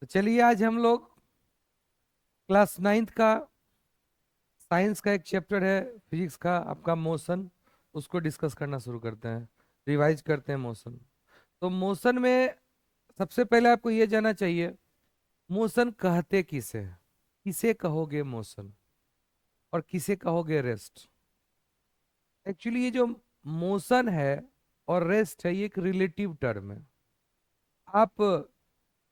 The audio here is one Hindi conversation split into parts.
तो चलिए आज हम लोग क्लास 9th का साइंस का एक चैप्टर है फिजिक्स का आपका मोशन, उसको डिस्कस करना शुरू करते हैं, रिवाइज करते हैं मोशन। तो मोशन में सबसे पहले आपको ये जानना चाहिए मोशन कहते किसे हैं? किसे कहोगे मोशन और किसे कहोगे रेस्ट? एक्चुअली ये जो मोशन है और रेस्ट है ये एक रिलेटिव टर्म है। आप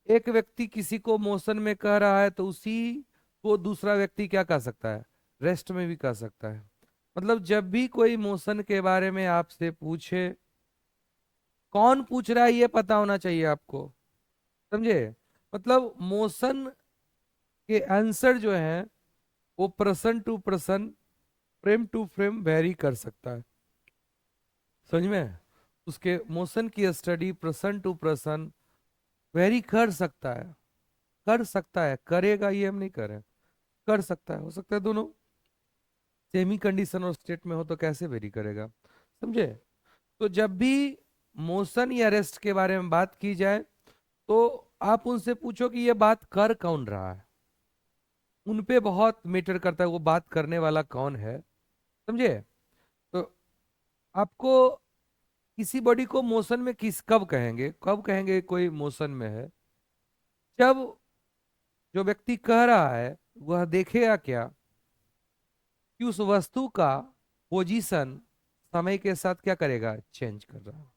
एक व्यक्ति किसी को मोशन में कह रहा है तो उसी को दूसरा व्यक्ति क्या कह सकता है? रेस्ट में भी कह सकता है। मतलब जब भी कोई मोशन के बारे में आपसे पूछे, कौन पूछ रहा है ये पता होना चाहिए आपको। समझे? मतलब मोशन के आंसर जो है वो person to person, frame to frame vary कर सकता है। समझ में? उसके मोशन की study person to person vary कर सकता है। कर सकता है, करेगा ये हम नहीं करें, कर सकता है। हो सकता है दोनों सेमी कंडीशन और स्टेट में हो तो कैसे वेरी करेगा। समझे? तो जब भी मोशन या रेस्ट के बारे में बात की जाए तो आप उनसे पूछो कि ये बात कर कौन रहा है। उन पे बहुत मैटर करता है वो बात करने वाला कौन है। समझे? तो आपको किसी बॉडी को मोशन में किस कब कहेंगे, कब कहेंगे कोई मोशन में है? जब जो व्यक्ति कह रहा है वह देखेगा क्या कि उस वस्तु का पोजीशन समय के साथ क्या करेगा, चेंज कर रहा है।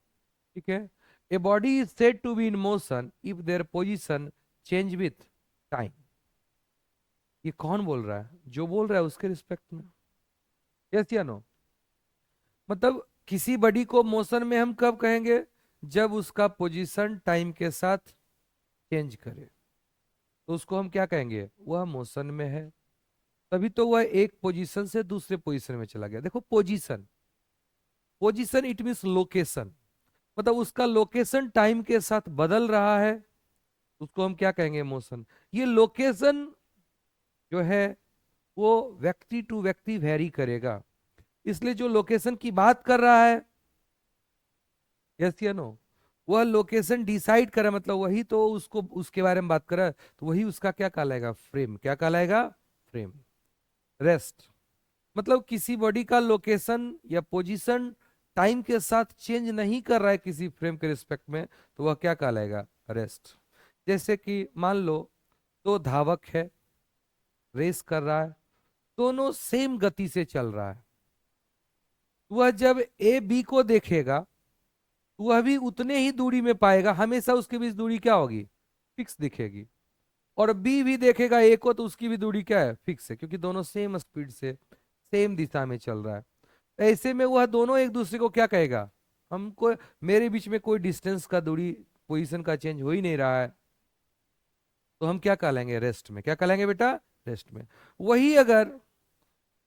ठीक है? A body is said to be in motion if there position change with time. ये कौन बोल रहा है? जो बोल रहा है उसके रिस्पेक्ट में। यस या नो? मतलब किसी बॉडी को मोशन में हम कब कहेंगे? जब उसका पोजीशन टाइम के साथ चेंज करे तो उसको हम क्या कहेंगे? वह मोशन में है। तभी तो वह एक पोजीशन से दूसरे पोजीशन में चला गया। देखो position, position it means location. मतलब उसका लोकेशन टाइम के साथ बदल रहा है, उसको हम क्या कहेंगे? मोशन। ये लोकेशन जो है वो व्यक्ति टू व्यक्ति वेरी करेगा। इसलिए जो लोकेशन की बात कर रहा है, यस या नो, वह लोकेशन डिसाइड करे, मतलब वही तो उसको उसके बारे में बात कर रहा है, तो वही उसका क्या कहलाएगा? फ्रेम। क्या कहलाएगा? फ्रेम। रेस्ट मतलब किसी बॉडी का लोकेशन या पोजीशन टाइम के साथ चेंज नहीं कर रहा है किसी फ्रेम के रिस्पेक्ट में, तो वह क्या कहलाएगा? रेस्ट। जैसे कि मान लो दो धावक है, रेस कर रहा है, दोनों सेम गति से चल रहा है। वह जब ए बी को देखेगा वह भी उतने ही दूरी में पाएगा, हमेशा उसके बीच दूरी क्या होगी? फिक्स दिखेगी। और बी भी देखेगा ए को तो उसकी भी दूरी क्या है? फिक्स है, क्योंकि दोनों सेम स्पीड से सेम दिशा में चल रहा है। ऐसे में वह दोनों एक दूसरे को क्या कहेगा? हमको, मेरे बीच में कोई डिस्टेंस का दूरी पोजीशन का चेंज हो ही नहीं रहा है, तो हम क्या कहलाएंगे? रेस्ट में। क्या कहलाएंगे बेटा? रेस्ट में। वही अगर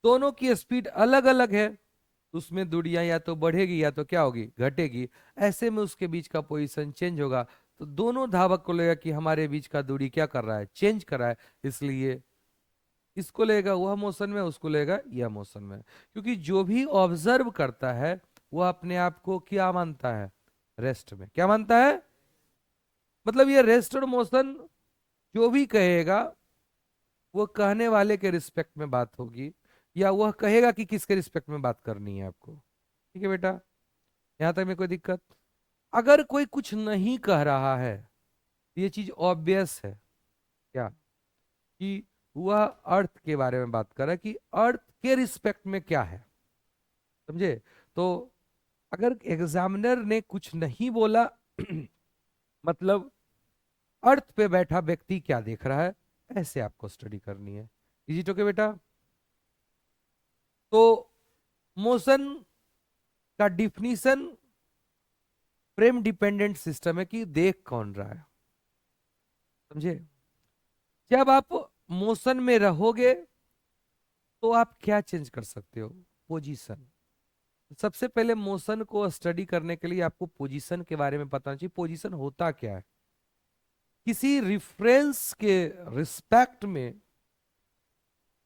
दोनों की स्पीड अलग अलग है तो उसमें दूरियां या तो बढ़ेगी या तो क्या होगी? घटेगी। ऐसे में उसके बीच का पोजीशन चेंज होगा, तो दोनों धावक को लगेगा कि हमारे बीच का दूरी क्या कर रहा है? चेंज कर रहा है। इसलिए इसको लेगा वह मोशन में, उसको लेगा यह मोशन में। क्योंकि जो भी ऑब्जर्व करता है वह अपने आप को क्या मानता है? रेस्ट में। क्या मानता है? मतलब ये रेस्ट और मोशन जो भी कहेगा वो कहने वाले के रिस्पेक्ट में बात होगी, या वह कहेगा कि किसके रिस्पेक्ट में बात करनी है आपको। ठीक है बेटा? यहां तक में कोई दिक्कत? अगर कोई कुछ नहीं कह रहा है तो ये चीज ऑब्वियस है क्या, कि वह अर्थ के बारे में बात कर रहा है कि अर्थ के रिस्पेक्ट में क्या है। समझे? तो अगर एग्जामिनर ने कुछ नहीं बोला मतलब अर्थ पे बैठा व्यक्ति क्या देख रहा है, ऐसे आपको स्टडी करनी है। इज इट ओके बेटा? तो मोशन का डिफिनीशन फ्रेम डिपेंडेंट सिस्टम है कि देख कौन रहा है। समझे? जब आप मोशन में रहोगे तो आप क्या चेंज कर सकते हो? पोजीशन। सबसे पहले मोशन को स्टडी करने के लिए आपको पोजीशन के बारे में पता होना चाहिए। पोजीशन होता क्या है? किसी रिफरेंस के रिस्पेक्ट में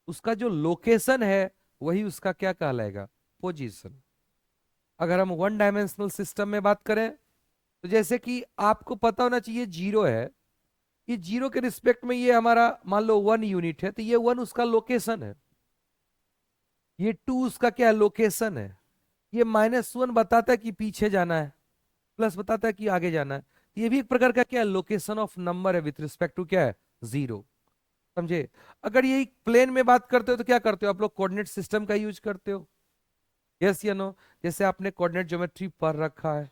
उसका जो लोकेशन है वही उसका क्या कहलाएगा? पोजीशन। अगर हम वन डायमेंशनल सिस्टम में बात करें तो जैसे कि आपको पता होना चाहिए जीरो है, ये जीरो के रिस्पेक्ट में ये हमारा मान लो 1 यूनिट है, तो ये 1 उसका लोकेशन है, ये 2 उसका क्या लोकेशन है, ये -1 बताता है कि पीछे जाना है, प्लस बताता है कि आगे जाना है। तो ये भी एक प्रकार का क्या लोकेशन ऑफ नंबर है विथ रिस्पेक्ट टू क्या है, जीरो। समझे? अगर ये प्लेन में बात करते हो तो क्या करते हो आप लोग, कोऑर्डिनेट सिस्टम का यूज करते हो, यस या नो? जैसे आपने कोऑर्डिनेट ज्योमेट्री पढ़ रखा है,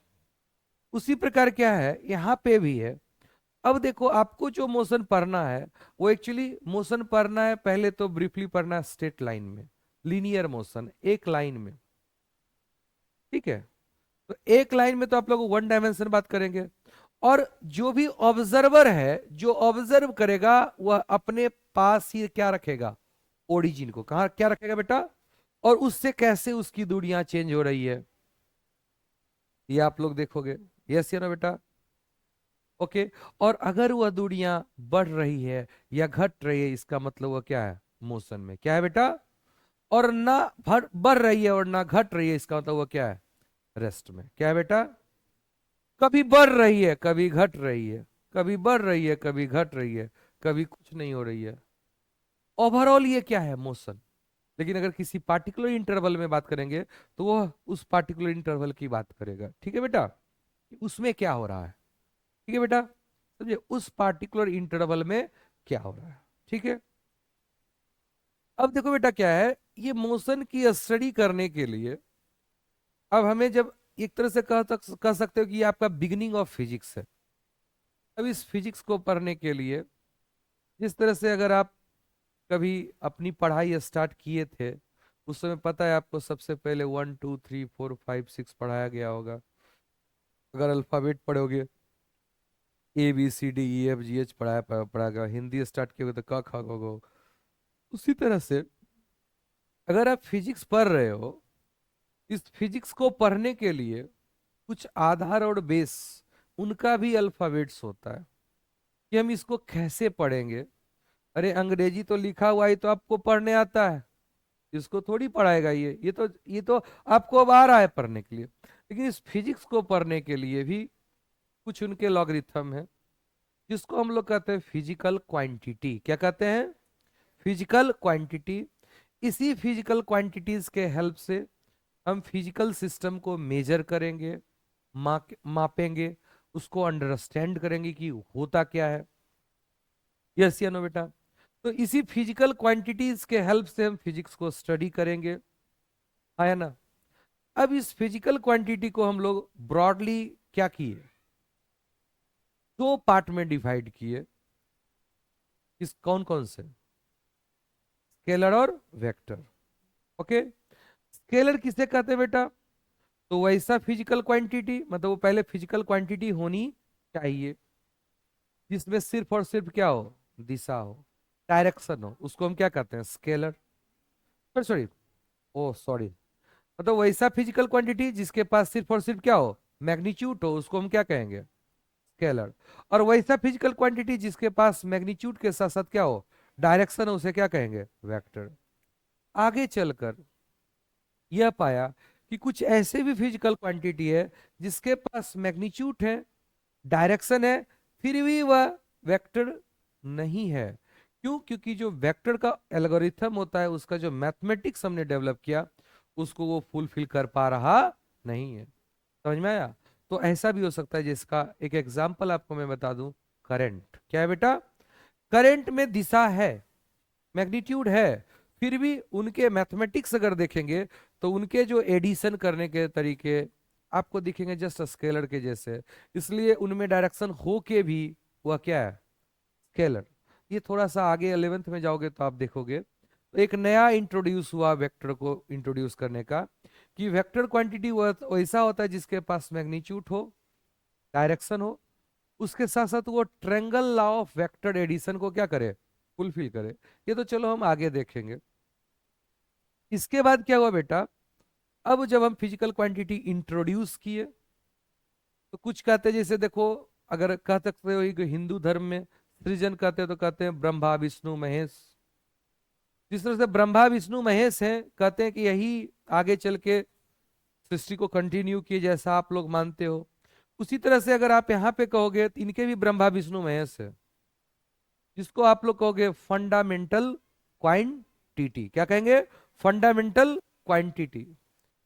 उसी प्रकार क्या है यहाँ पे भी है। अब देखो आपको जो मोशन पढ़ना है, वो एक्चुअली मोशन पढ़ना है, पहले तो ब्रीफली पढ़ना है स्ट्रेट लाइन में, लीनियर मोशन एक लाइन में, ठीक है? तो एक लाइन में तो आप लोग 1 डायमेंशन बात करेंगे, और जो भी ऑब्जर्वर है, जो ऑब्जर्व करेगा वह अपने पास ही क्या रखेगा, ओरिजिन को कहा क्या रखेगा बेटा, और उससे कैसे उसकी दूरियां चेंज हो रही है, ये आप लोग देखोगे, यस या नो बेटा? ओके। और अगर वह दूरियां बढ़ रही है या घट रही है, इसका मतलब वह क्या है, मोशन में, क्या है बेटा? और ना बढ़ रही है और ना घट रही है, इसका मतलब वह क्या है, रेस्ट में, क्या है बेटा? कभी बढ़ रही है कभी घट रही है, कभी बढ़ रही है कभी घट रही है, कभी कुछ नहीं हो रही है, ओवरऑल ये क्या है, मोशन। लेकिन अगर किसी पार्टिकुलर इंटरवल में बात करेंगे तो वह उस पार्टिकुलर इंटरवल की बात करेगा, ठीक है बेटा? उसमें क्या हो रहा है, ठीक है बेटा? समझे? उस पार्टिकुलर इंटरवल में क्या हो रहा है, ठीक है? अब देखो बेटा क्या है, ये मोशन की स्टडी करने के लिए अब हमें जब एक तरह से कह सकते हो कि ये आपका बिगिनिंग ऑफ फिजिक्स है। अब इस फिजिक्स को पढ़ने के लिए जिस तरह से अगर आप कभी अपनी पढ़ाई स्टार्ट किए थे, उस समय पता है आपको सबसे पहले 1 2 3 4 5 6 पढ़ाया गया होगा। अगर अल्फाबेट पढ़ोगे, ABCDEFGH पढ़ा गया, हिंदी स्टार्ट किए तो क ख ग घ। उसी तरह से अगर आप फिजिक्स पढ़ रहे हो, इस फिजिक्स को पढ़ने के लिए कुछ आधार और बेस, उनका भी अल्फाबेट्स होता है कि हम इसको कैसे पढ़ेंगे। अरे अंग्रेजी तो लिखा हुआ है तो आपको पढ़ने आता है, इसको थोड़ी पढ़ाएगा ये तो आपको अब आ रहा है पढ़ने के लिए। लेकिन इस फिजिक्स को पढ़ने के लिए भी कुछ उनके लॉगरिथम है, जिसको हम लोग कहते हैं फिजिकल क्वांटिटी। क्या कहते हैं? Physical quantity. इसी फिजिकल क्वांटिटीज के हेल्प से हम फिजिकल सिस्टम को मेजर करेंगे, मापेंगे, उसको अंडरस्टैंड करेंगे कि होता क्या है, यस या नो बेटा? तो इसी फिजिकल क्वांटिटीज के हेल्प से हम फिजिक्स को स्टडी करेंगे, आया ना? अब इस फिजिकल क्वांटिटी को हम लोग ब्रॉडली क्या किए, 2 पार्ट में डिवाइड किए। इस कौन कौन से? स्केलर और वेक्टर। ओके। स्केलर किसे कहते हैं बेटा? तो वैसा फिजिकल क्वांटिटी, मतलब वो पहले फिजिकल क्वांटिटी होनी चाहिए जिसमें सिर्फ और सिर्फ क्या हो, दिशा हो, डायरेक्शन हो, उसको हम क्या कहते हैं, स्केलर। सॉरी, ओ सॉरी, मतलब वैसा फिजिकल क्वांटिटी जिसके पास सिर्फ और सिर्फ क्या हो, मैग्नीट्यूड हो, उसको हम क्या कहेंगे, स्केलर। और वैसा फिजिकल क्वांटिटी जिसके पास मैग्नीट्यूड के साथ साथ क्या हो, डायरेक्शन हो, उसे क्या कहेंगे, वेक्टर। आगे चलकर यह पाया कि कुछ ऐसे भी फिजिकल क्वांटिटी है जिसके पास मैग्नीट्यूड है, डायरेक्शन है, फिर भी वह वेक्टर नहीं है। क्यों? क्योंकि जो वेक्टर का एल्गोरिथम होता है, उसका जो मैथमेटिक्स हमने डेवलप किया, उसको वो फुलफिल कर पा रहा नहीं है। समझ में आया? तो ऐसा भी हो सकता है, जिसका एक एग्जांपल आपको मैं बता दूं, करंट। क्या है बेटा? करंट में दिशा है, मैग्नीट्यूड है, फिर भी उनके मैथमेटिक्स अगर देखेंगे तो उनके जो एडिशन करने के तरीके आपको दिखेंगे जस्ट स्केलर के जैसे, इसलिए उनमें डायरेक्शन हो के भी वह क्या है, स्केलर। ये थोड़ा सा आगे 11th में जाओगे तो आप देखोगे, तो एक नया इंट्रोड्यूस हुआ वेक्टर को इंट्रोड्यूस करने का, कि वेक्टर क्वांटिटी वैसा होता है जिसके पास मैग्नीट्यूड हो, डायरेक्शन हो, उसके साथ साथ वो triangle law of vector addition को क्या करे, फुलफिल करे। ये तो चलो हम आगे देखेंगे। इसके बाद क्या हुआ बेटा, अब जब हम फिजिकल क्वांटिटी इंट्रोड्यूस किए, तो कुछ कहते हैं, जैसे देखो, अगर कह सकते हो कि हिंदू धर्म में सृजन कहते हैं तो कहते हैं ब्रह्मा विष्णु महेश। जिस तरह से ब्रह्मा विष्णु महेश हैं, कहते हैं कि यही आगे चल के सृष्टि को कंटिन्यू किए, जैसा आप लोग मानते हो। उसी तरह से अगर आप यहाँ पे कहोगे तो इनके भी ब्रह्मा विष्णु महेश है। जिसको आप लोग कहोगे फंडामेंटल क्वांटिटी। क्या कहेंगे? Fundamental quantity.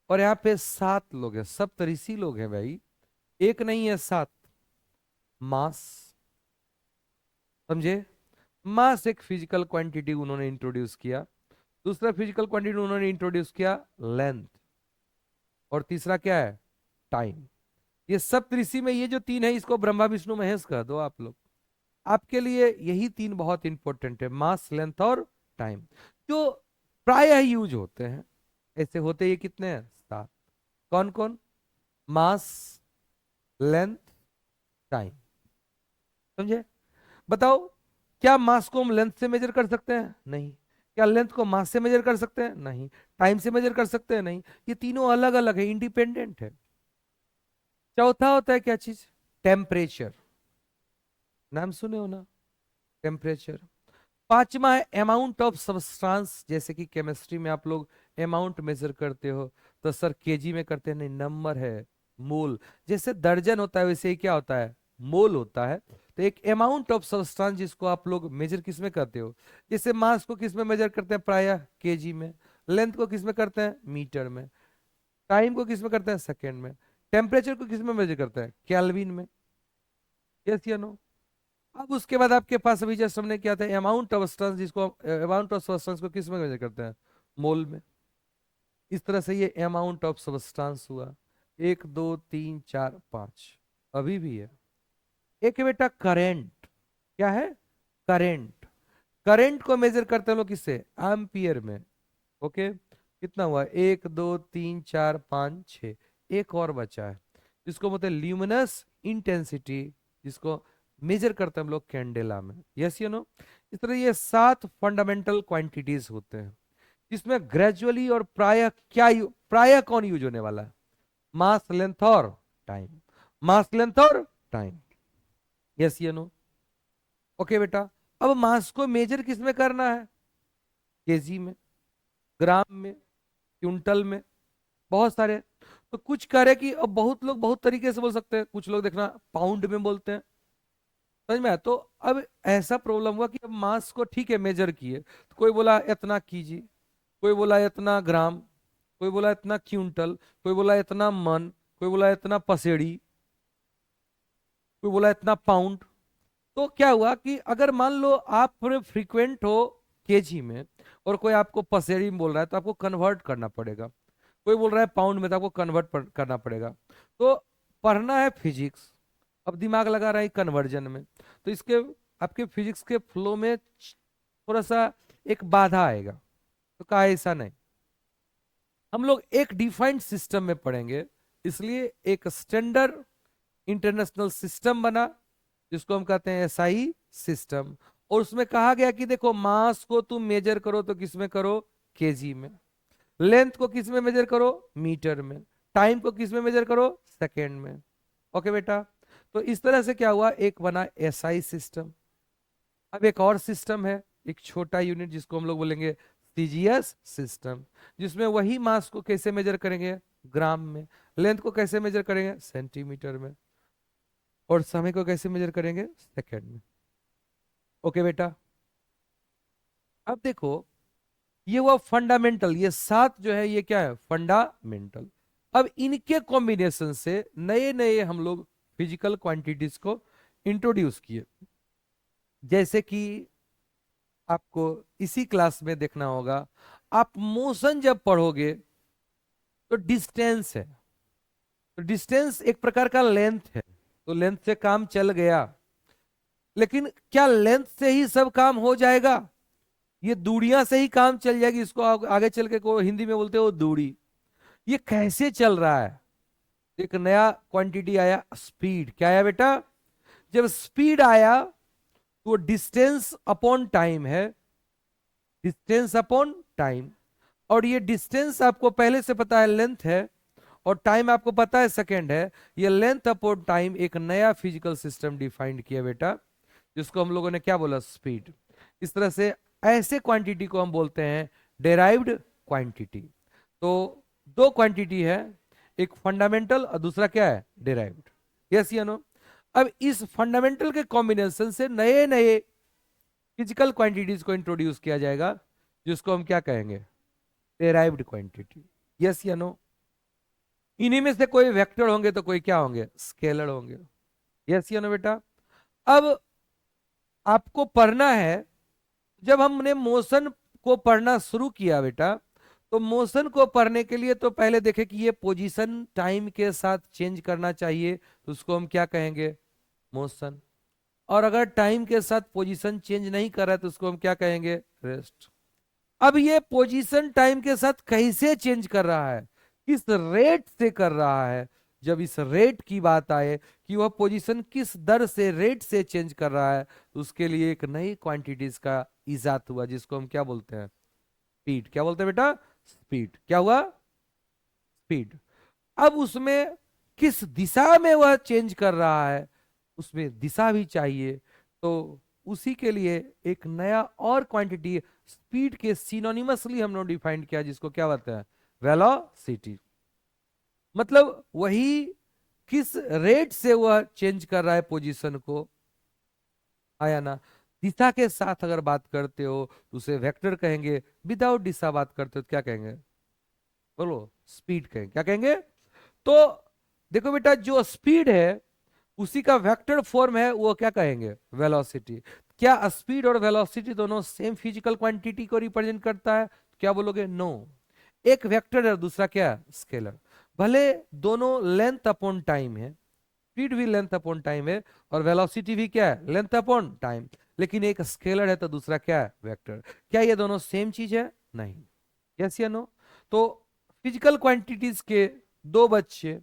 और यहाँ पे 7 लोग हैं, सब तरीसी लोग हैं भाई, एक नहीं है, 7। मास, समझे? मास एक फिजिकल क्वांटिटी उन्होंने इंट्रोड्यूस किया। दूसरा फिजिकल क्वांटिटी उन्होंने इंट्रोड्यूस किया लेंथ। और तीसरा क्या है? टाइम। ये सब त्रिसी में ये जो तीन है, इसको ब्रह्मा विष्णु महेश कह दो आप लोग। आपके लिए यही तीन बहुत इंपॉर्टेंट है, मास, लेंथ और टाइम, जो प्रायः यूज होते हैं। ऐसे होते ये कितने हैं? 7। कौन कौन? मास, लेंथ, टाइम। समझे? बताओ, क्या मास को हम लेंथ से मेजर कर सकते हैं? नहीं। क्या लेंथ को मास से मेजर कर सकते हैं? नहीं। टाइम से मेजर कर सकते हैं? नहीं। ये तीनों अलग अलग है, इंडिपेंडेंट है। चौथा होता है क्या चीज? टेम्परेचर। नाम सुने हो ना, टेम्परेचर। पांचवा है अमाउंट ऑफ सब्सटेंस। जैसे कि केमिस्ट्री में आप लोग अमाउंट मेजर करते हो तो सर केजी में करते हैं? नहीं, नंबर है, मोल। जैसे दर्जन होता है वैसे ही क्या होता है? मोल होता है। तो एक अमाउंट ऑफ सब्सटेंस जिसको आप लोग मेजर किस में करते हो? जैसे मास को किस में मेजर करते हैं? प्रायः केजी में। लेंथ को किस में करते हैं? मीटर में। टाइम को किस में करते हैं? सेकेंड में। टेम्परेचर को किस में मेजर करते हैं? केल्विन में। यस या नो? अब उसके बाद आपके पास अभी जस्ट हमने क्या था, अमाउंट ऑफ सब्सटेंस, जिसको अमाउंट ऑफ सब्सटेंस को किस में मेजर करते हैं? मोल में। इस तरह से ये अमाउंट ऑफ सब्सटेंस हुआ। 1 2 3 4 5। अभी भी है। एक है बेटा करेंट। क्या है? करेंट। करंट को मेजर करते हैं लोग किससे? एम्पियर में। ओके, कितना हुआ? 1 2 3 4 5 6। एक और बचा है, जिसको बोलते हैं ल्यूमिनस इंटेंसिटी, जिसको मेजर करते हैं हम लोग कैंडेला में। Yes you know? इस तरह ये 7 फंडामेंटल क्वांटिटीज होते हैं, जिसमें ग्रेजुअली और प्रायः प्रायः कौन यूज होने वाला है? मास, लेंथ और टाइम। मास, लेंथ और time. Yes you know? Okay बेटा, अब मास को मेजर किस में करना है? केजी में, ग्राम में, क्विंटल में, बहुत सारे। तो कुछ कह रहे कि अब बहुत लोग बहुत तरीके से बोल सकते हैं, कुछ लोग देखना पाउंड में बोलते हैं। समझ में आया? तो अब ऐसा प्रॉब्लम हुआ कि अब मास को ठीक है मेजर किए, तो कोई बोला इतना कीजी, कोई बोला इतना ग्राम, कोई बोला इतना क्विंटल, कोई बोला इतना मन, कोई बोला इतना पसेड़ी, कोई बोला इतना पाउंड। तो क्या हुआ कि अगर मान लो आप फ्रीक्वेंट हो केजी में, और कोई आपको पसेड़ी में बोल रहा है, तो आपको कन्वर्ट करना पड़ेगा। कोई बोल रहा है पाउंड में, तो आपको करना पड़ेगा। तो पढ़ना है फिजिक्स, अब दिमाग लगा रहा है कन्वर्जन में, तो इसके आपके फिजिक्स के फ्लो में थोड़ा सा एक बाधा आएगा। तो कहा ऐसा नहीं, हम लोग एक डिफाइंड सिस्टम में पढ़ेंगे। इसलिए एक स्टैंडर्ड इंटरनेशनल सिस्टम बना, जिसको हम कहते हैं एसआई सिस्टम। और उसमें कहा गया कि देखो, मास को तुम मेजर करो तो किस में करो? केजी में। लेंथ को किस में मेजर करो? मीटर में। टाइम को किस में मेजर करो? सेकेंड में। ओके बेटा, तो इस तरह से क्या हुआ, एक बना एसआई सिस्टम। अब एक और सिस्टम है, एक छोटा यूनिट, जिसको हम लोग बोलेंगे सीजीएस सिस्टम, जिसमें वही मास को कैसे मेजर करेंगे? ग्राम में। लेंथ को कैसे मेजर करेंगे? सेंटीमीटर में। और समय को कैसे मेजर करेंगे? सेकेंड में। ओके बेटा, अब देखो, ये वो फंडामेंटल, ये 7 जो है ये क्या है? फंडामेंटल। अब इनके कॉम्बिनेशन से नए नए हम लोग फिजिकल क्वांटिटीज को इंट्रोड्यूस किए। जैसे कि आपको इसी क्लास में देखना होगा, आप मोशन जब पढ़ोगे तो डिस्टेंस है, तो डिस्टेंस एक प्रकार का लेंथ है। तो लेंथ से काम चल गया, लेकिन क्या लेंथ से ही सब काम हो जाएगा? ये दूरियां से ही काम चल जाएगी? इसको आगे चल के को हिंदी में बोलते हो दूरी। ये कैसे चल रहा है? एक नया क्वांटिटी आया, स्पीड। क्या आया बेटा? जब स्पीड आया तो डिस्टेंस अपॉन टाइम है, डिस्टेंस अपॉन टाइम। और ये डिस्टेंस आपको पहले से पता है लेंथ है, और टाइम आपको पता है सेकेंड है। ये लेंथ अपॉन टाइम एक नया फिजिकल सिस्टम डिफाइंड किया बेटा, जिसको हम लोगों ने क्या बोला? स्पीड। इस तरह से ऐसे क्वांटिटी को हम बोलते हैं डेराइव्ड क्वांटिटी। तो दो क्वांटिटी है, एक फंडामेंटल और दूसरा क्या है? डेराइव्ड। यस या नो? अब इस फंडामेंटल के कॉम्बिनेशन से नए नए फिजिकल क्वांटिटीज को इंट्रोड्यूस किया जाएगा, जिसको हम क्या कहेंगे, डेराइव्ड क्वांटिटी। यस या नो? इन्हीं में से कोई वेक्टर होंगे तो कोई क्या होंगे, स्केलर होंगे। यस या नो बेटा? अब आपको पढ़ना है, जब हमने मोशन को पढ़ना शुरू किया बेटा, तो मोशन को पढ़ने के लिए तो पहले देखे कि ये पोजीशन टाइम के साथ चेंज करना चाहिए, तो उसको हम क्या कहेंगे, मोशन। और अगर टाइम के साथ पोजीशन चेंज नहीं कर रहा है तो उसको हम क्या कहेंगे, रेस्ट। अब ये पोजीशन टाइम के साथ कैसे चेंज कर रहा है, किस रेट से कर रहा है, जब इस रेट की बात आए कि वह पोजीशन किस दर से, रेट से चेंज कर रहा है, तो उसके लिए एक नई क्वांटिटीज का इजाद हुआ, जिसको हम क्या बोलते हैं, स्पीड। क्या बोलते हैं बेटा, स्पीड। क्या हुआ, स्पीड। अब उसमें किस दिशा में वह चेंज कर रहा है, उसमें दिशा भी चाहिए, तो उसी के लिए एक नया और क्वांटिटी स्पीड के सिनोनिमसली हमने डिफाइन किया, जिसको क्या बोलते हैं, वेलोसिटी। मतलब वही किस रेट से वह चेंज कर रहा है पोजीशन को, आया ना? दिशा के साथ अगर बात करते हो तो उसे वेक्टर कहेंगे, विदाउट दिशा बात करते हो तो क्या कहेंगे, बोलो, स्पीड कहेंगे। क्या कहेंगे? तो देखो बेटा, जो स्पीड है उसी का वेक्टर फॉर्म है, वो क्या कहेंगे, वेलोसिटी। क्या स्पीड और वेलोसिटी दोनों सेम फिजिकल क्वांटिटी को रिप्रेजेंट करता है? क्या बोलोगे, नो। एक वेक्टर है और दूसरा क्या, स्केलर। भले दोनों लेंथ अपॉन टाइम है, स्पीड भी लेंथ अपॉन टाइम है और वेलोसिटी भी क्या है, लेंथ अपॉन टाइम, लेकिन एक स्केलर है तो दूसरा क्या है, वेक्टर। क्या ये दोनों सेम चीज है? नहीं। यस या नो? तो फिजिकल क्वांटिटीज के दो बच्चे,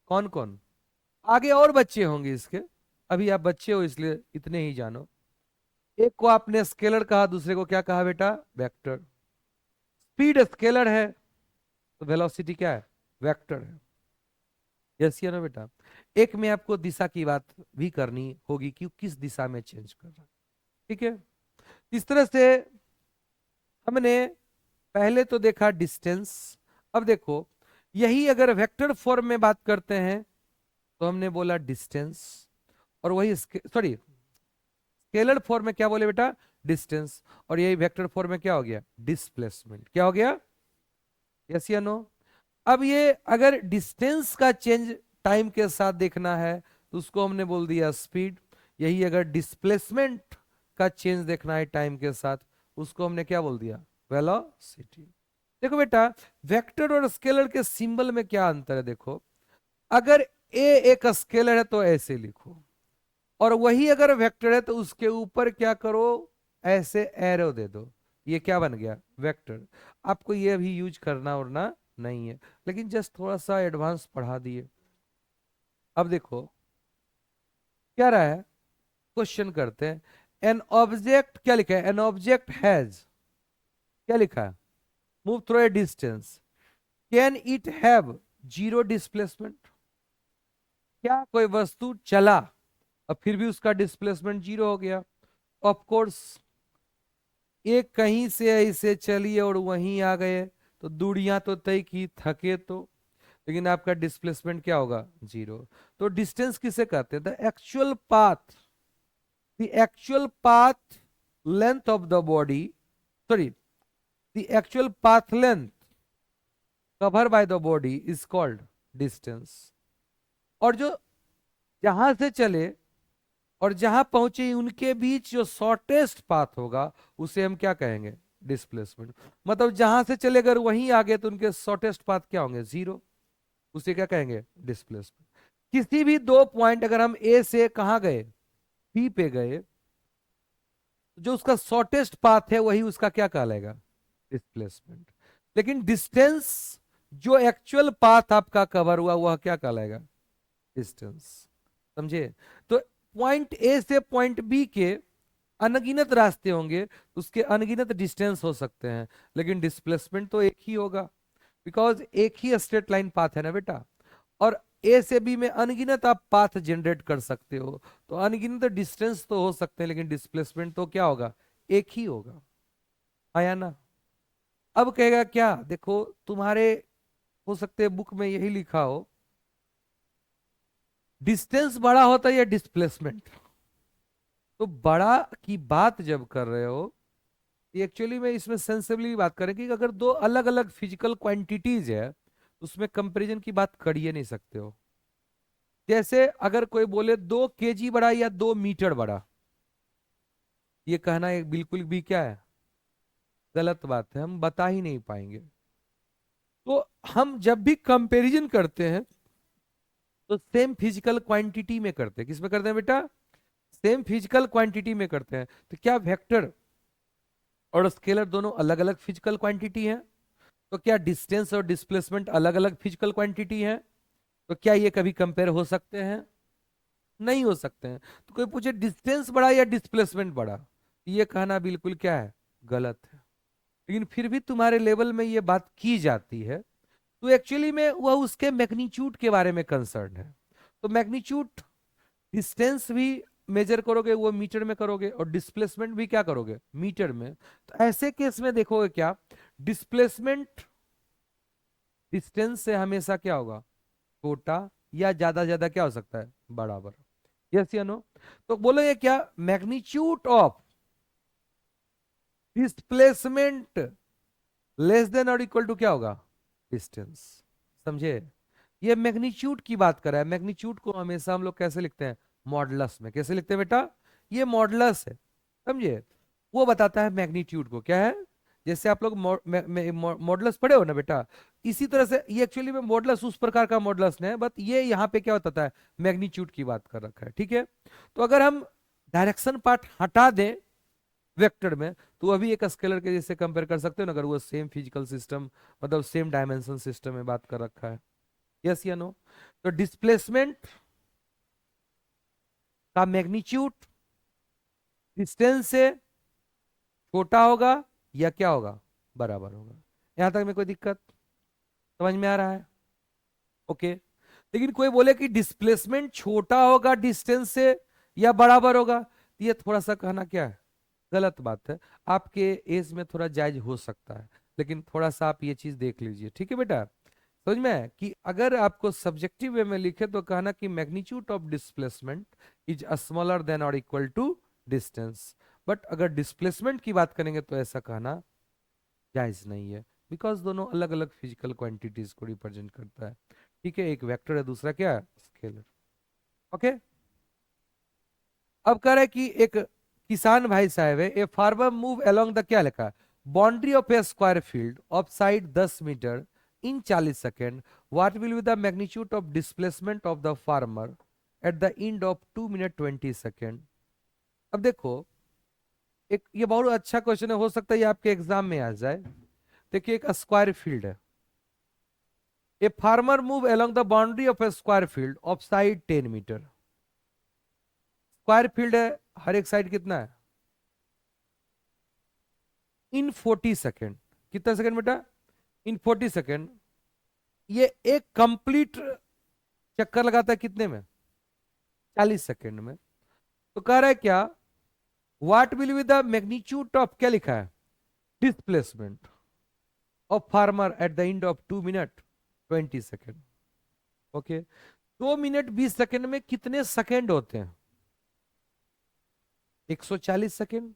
कौन कौन, आगे और बच्चे होंगे इसके, अभी आप बच्चे हो इसलिए इतने ही जानो। एक को आपने स्केलर कहा, दूसरे को क्या कहा बेटा, वेक्टर। स्पीड स्केलर है तो वेलोसिटी क्या है, वेक्टर है। यस या नो बेटा? एक में आपको दिशा की बात भी करनी होगी कि किस दिशा में चेंज कर रहा है, ठीक है? इस तरह से हमने पहले तो देखा डिस्टेंस। अब देखो, यही अगर वेक्टर फॉर्म में बात करते हैं तो हमने बोला डिस्टेंस, और वही सॉरी, स्केलर फॉर्म में क्या बोले बेटा, डिस्टेंस, और यही वेक्टर फॉर्म में क्या हो गया, डिस्प्लेसमेंट। क्या हो गया, यस या नो? अब ये अगर डिस्टेंस का चेंज टाइम के साथ देखना है तो उसको हमने बोल दिया स्पीड। यही अगर डिस्प्लेसमेंट का चेंज देखना है टाइम के साथ, उसको हमने क्या बोल दिया, वेलोसिटी। देखो बेटा, वेक्टर और स्केलर के सिंबल में क्या अंतर है, देखो। अगर ए एक स्केलर है तो ऐसे लिखो, और वही अगर वेक्टर है तो उसके ऊपर क्या करो, ऐसे एरो दे दो, ये क्या बन गया, वेक्टर। आपको ये भी यूज करना और ना नहीं है, लेकिन जस्ट थोड़ा सा एडवांस पढ़ा दिए। अब देखो क्या रहा है, क्वेश्चन करते हैं। एन ऑब्जेक्ट, क्या लिखा है, एन ऑब्जेक्ट हैज, क्या लिखा है, move through a distance, can it have zero displacement? क्या कोई वस्तु चला और फिर भी उसका डिस्प्लेसमेंट जीरो हो गया? Of course. एक कहीं से ऐसे चलिए और वहीं आ गए तो दूरियां तो तय की, थके तो, लेकिन आपका डिस्प्लेसमेंट क्या होगा, जीरो। तो डिस्टेंस किसे कहते हैं, the actual path, the actual path length of the body, sorry, the actual path length cover by the body is called distance. और जो जहां से चले और जहां पहुंचे उनके बीच जो शॉर्टेस्ट पाथ होगा उसे हम क्या कहेंगे, डिस्प्लेसमेंट। मतलब जहां से चले अगर वहीं आ गए तो उनके शॉर्टेस्ट पाथ क्या होंगे, जीरो, उसे क्या कहेंगे, डिस्प्लेसमेंट। किसी भी दो पॉइंट अगर हम ए से कहां गए, बी पे गए, जो उसका शॉर्टेस्ट पाथ है वही उसका क्या कहलाएगा, डिस्प्लेसमेंट। लेकिन डिस्टेंस, जो एक्चुअल पाथ आपका कवर हुआ वह क्या कहलाएगा, डिस्टेंस। समझे? तो पॉइंट ए से पॉइंट बी के अनगिनत रास्ते होंगे, उसके अनगिनत डिस्टेंस हो सकते हैं, लेकिन डिस्प्लेसमेंट तो एक ही होगा, बिकॉज एक ही स्ट्रेट लाइन पाथ है ना बेटा। और ए से बी में अनगिनत आप पाथ जनरेट कर सकते हो, तो अनगिनत डिस्टेंस तो हो सकते हैं, लेकिन डिस्प्लेसमेंट तो क्या होगा, एक ही होगा। आया ना? अब कहेगा क्या, देखो तुम्हारे हो सकते हैं बुक में यही लिखा हो, डिस्टेंस बड़ा होता है या डिस्प्लेसमेंट? तो बड़ा की बात जब कर रहे हो, एक्चुअली में इसमें सेंसिबली बात करें कि अगर दो अलग अलग फिजिकल क्वांटिटीज है तो उसमें कंपैरिजन की बात कर ही नहीं सकते हो। जैसे अगर कोई बोले 2 kg बड़ा या 2 मीटर बड़ा, ये कहना एक बिल्कुल भी क्या है, गलत बात है, हम बता ही नहीं पाएंगे। तो हम जब भी कंपैरिजन करते हैं तो सेम फिजिकल क्वांटिटी में करते हैं। किस में करते हैं बेटा? सेम फिजिकल क्वांटिटी में करते हैं। तो क्या वेक्टर और स्केलर दोनों अलग अलग फिजिकल क्वांटिटी हैं? तो क्या डिस्टेंस और डिस्प्लेसमेंट अलग अलग फिजिकल क्वांटिटी है? तो क्या ये कभी कंपेयर हो सकते हैं? नहीं हो सकते हैं। तो कोई पूछे डिस्टेंस बड़ा या डिस्प्लेसमेंट बड़ा, ये कहना बिल्कुल क्या है, गलत है। लेकिन फिर भी तुम्हारे लेवल में ये बात की जाती है, तो एक्चुअली में वह उसके मैग्नीट्यूड के बारे में कंसर्न है। तो मैग्नीट्यूड, डिस्टेंस भी मेजर करोगे वो मीटर में करोगे, और डिस्प्लेसमेंट भी क्या करोगे, मीटर में। तो ऐसे केस में देखोगे क्या, डिस्प्लेसमेंट डिस्टेंस से हमेशा क्या होगा, छोटा, या ज्यादा क्या हो सकता है, बराबर। यस या नो? तो बोलो ये क्या, magnitude of displacement less than और इक्वल टू क्या होगा, डिस्टेंस। समझे? ये मैग्नीट्यूड की बात कर रहा है। मैग्नीट्यूड को हमेशा हम लोग कैसे लिखते हैं, मॉडुलस में। कैसे लिखते हैं बेटा? ये मॉडुलस है, समझे? वो बताता है मैग्नीट्यूड को, क्या है। जैसे आप लोग मॉडुलस पढ़े हो ना बेटा, इसी तरह से ये एक्चुअली में मॉडुलस उस प्रकार का मॉडुलस नहीं है, बट ये यहाँ पे क्या बताता है, मैग्नीट्यूड की बात कर रखा है, ठीक है। तो अगर हम डायरेक्शन पार्ट हटा दें वेक्टर में, तो अभी एक स्केलर के जैसे कंपेयर कर सकते हो ना, अगर वो सेम फिजिकल सिस्टम, मतलब सेम डायमेंशन सिस्टम में बात कर रखा है। यस या नो? तो डिस्प्लेसमेंट का मैग्नीट्यूड डिस्टेंस से छोटा होगा या क्या होगा, बराबर होगा। यहां तक में कोई दिक्कत समझ में आ रहा है? ओके। लेकिन कोई बोले कि डिस्प्लेसमेंट छोटा होगा डिस्टेंस से या बराबर होगा, तो ये थोड़ा सा कहना क्या है, गलत बात है। आपके एज में थोड़ा जायज हो सकता है, लेकिन थोड़ा सा आप ये चीज देख लीजिए, ठीक है बेटा। समझ में है कि अगर आपको सब्जेक्टिव वे में लिखे तो कहना कि magnitude of displacement is smaller than और इक्वल टू डिस्टेंस। बट अगर डिस्प्लेसमेंट की बात करेंगे तो ऐसा कहना जायज नहीं है, बिकॉज दोनों अलग अलग फिजिकल क्वांटिटीज को रिप्रेजेंट करता है। ठीक है, एक वेक्टर है, दूसरा क्या है, स्केलर। ओके। अब कह रहा है कि एक किसान भाई साहब है, a farmer move along the, क्या लिखा है, boundary of a square field of side 10 metre in 40 second, what will be the magnitude of displacement of the farmer at the end of 2 minute 20 second. अब देखो, एक ये बहुत अच्छा क्वेश्चन है, हो सकता है ये आपके एग्जाम में आ जाए। देखिए, एक स्क्वायर फील्ड है, a farmer move along the boundary of a square field of side 10 metre. Square field है, हर एक साइड कितना है, इन 40 सेकेंड। कितना सेकेंड बेटा, इन 40 सेकेंड। ये एक कंप्लीट चक्कर लगाता है कितने में, 40 सेकेंड में। तो कह रहा है क्या, what will be the magnitude of, क्या लिखा है, displacement of farmer at the end of 2 minute 20 second. Okay. 2 minute 20 second में कितने सेकेंड होते हैं, 140 सेकेंड।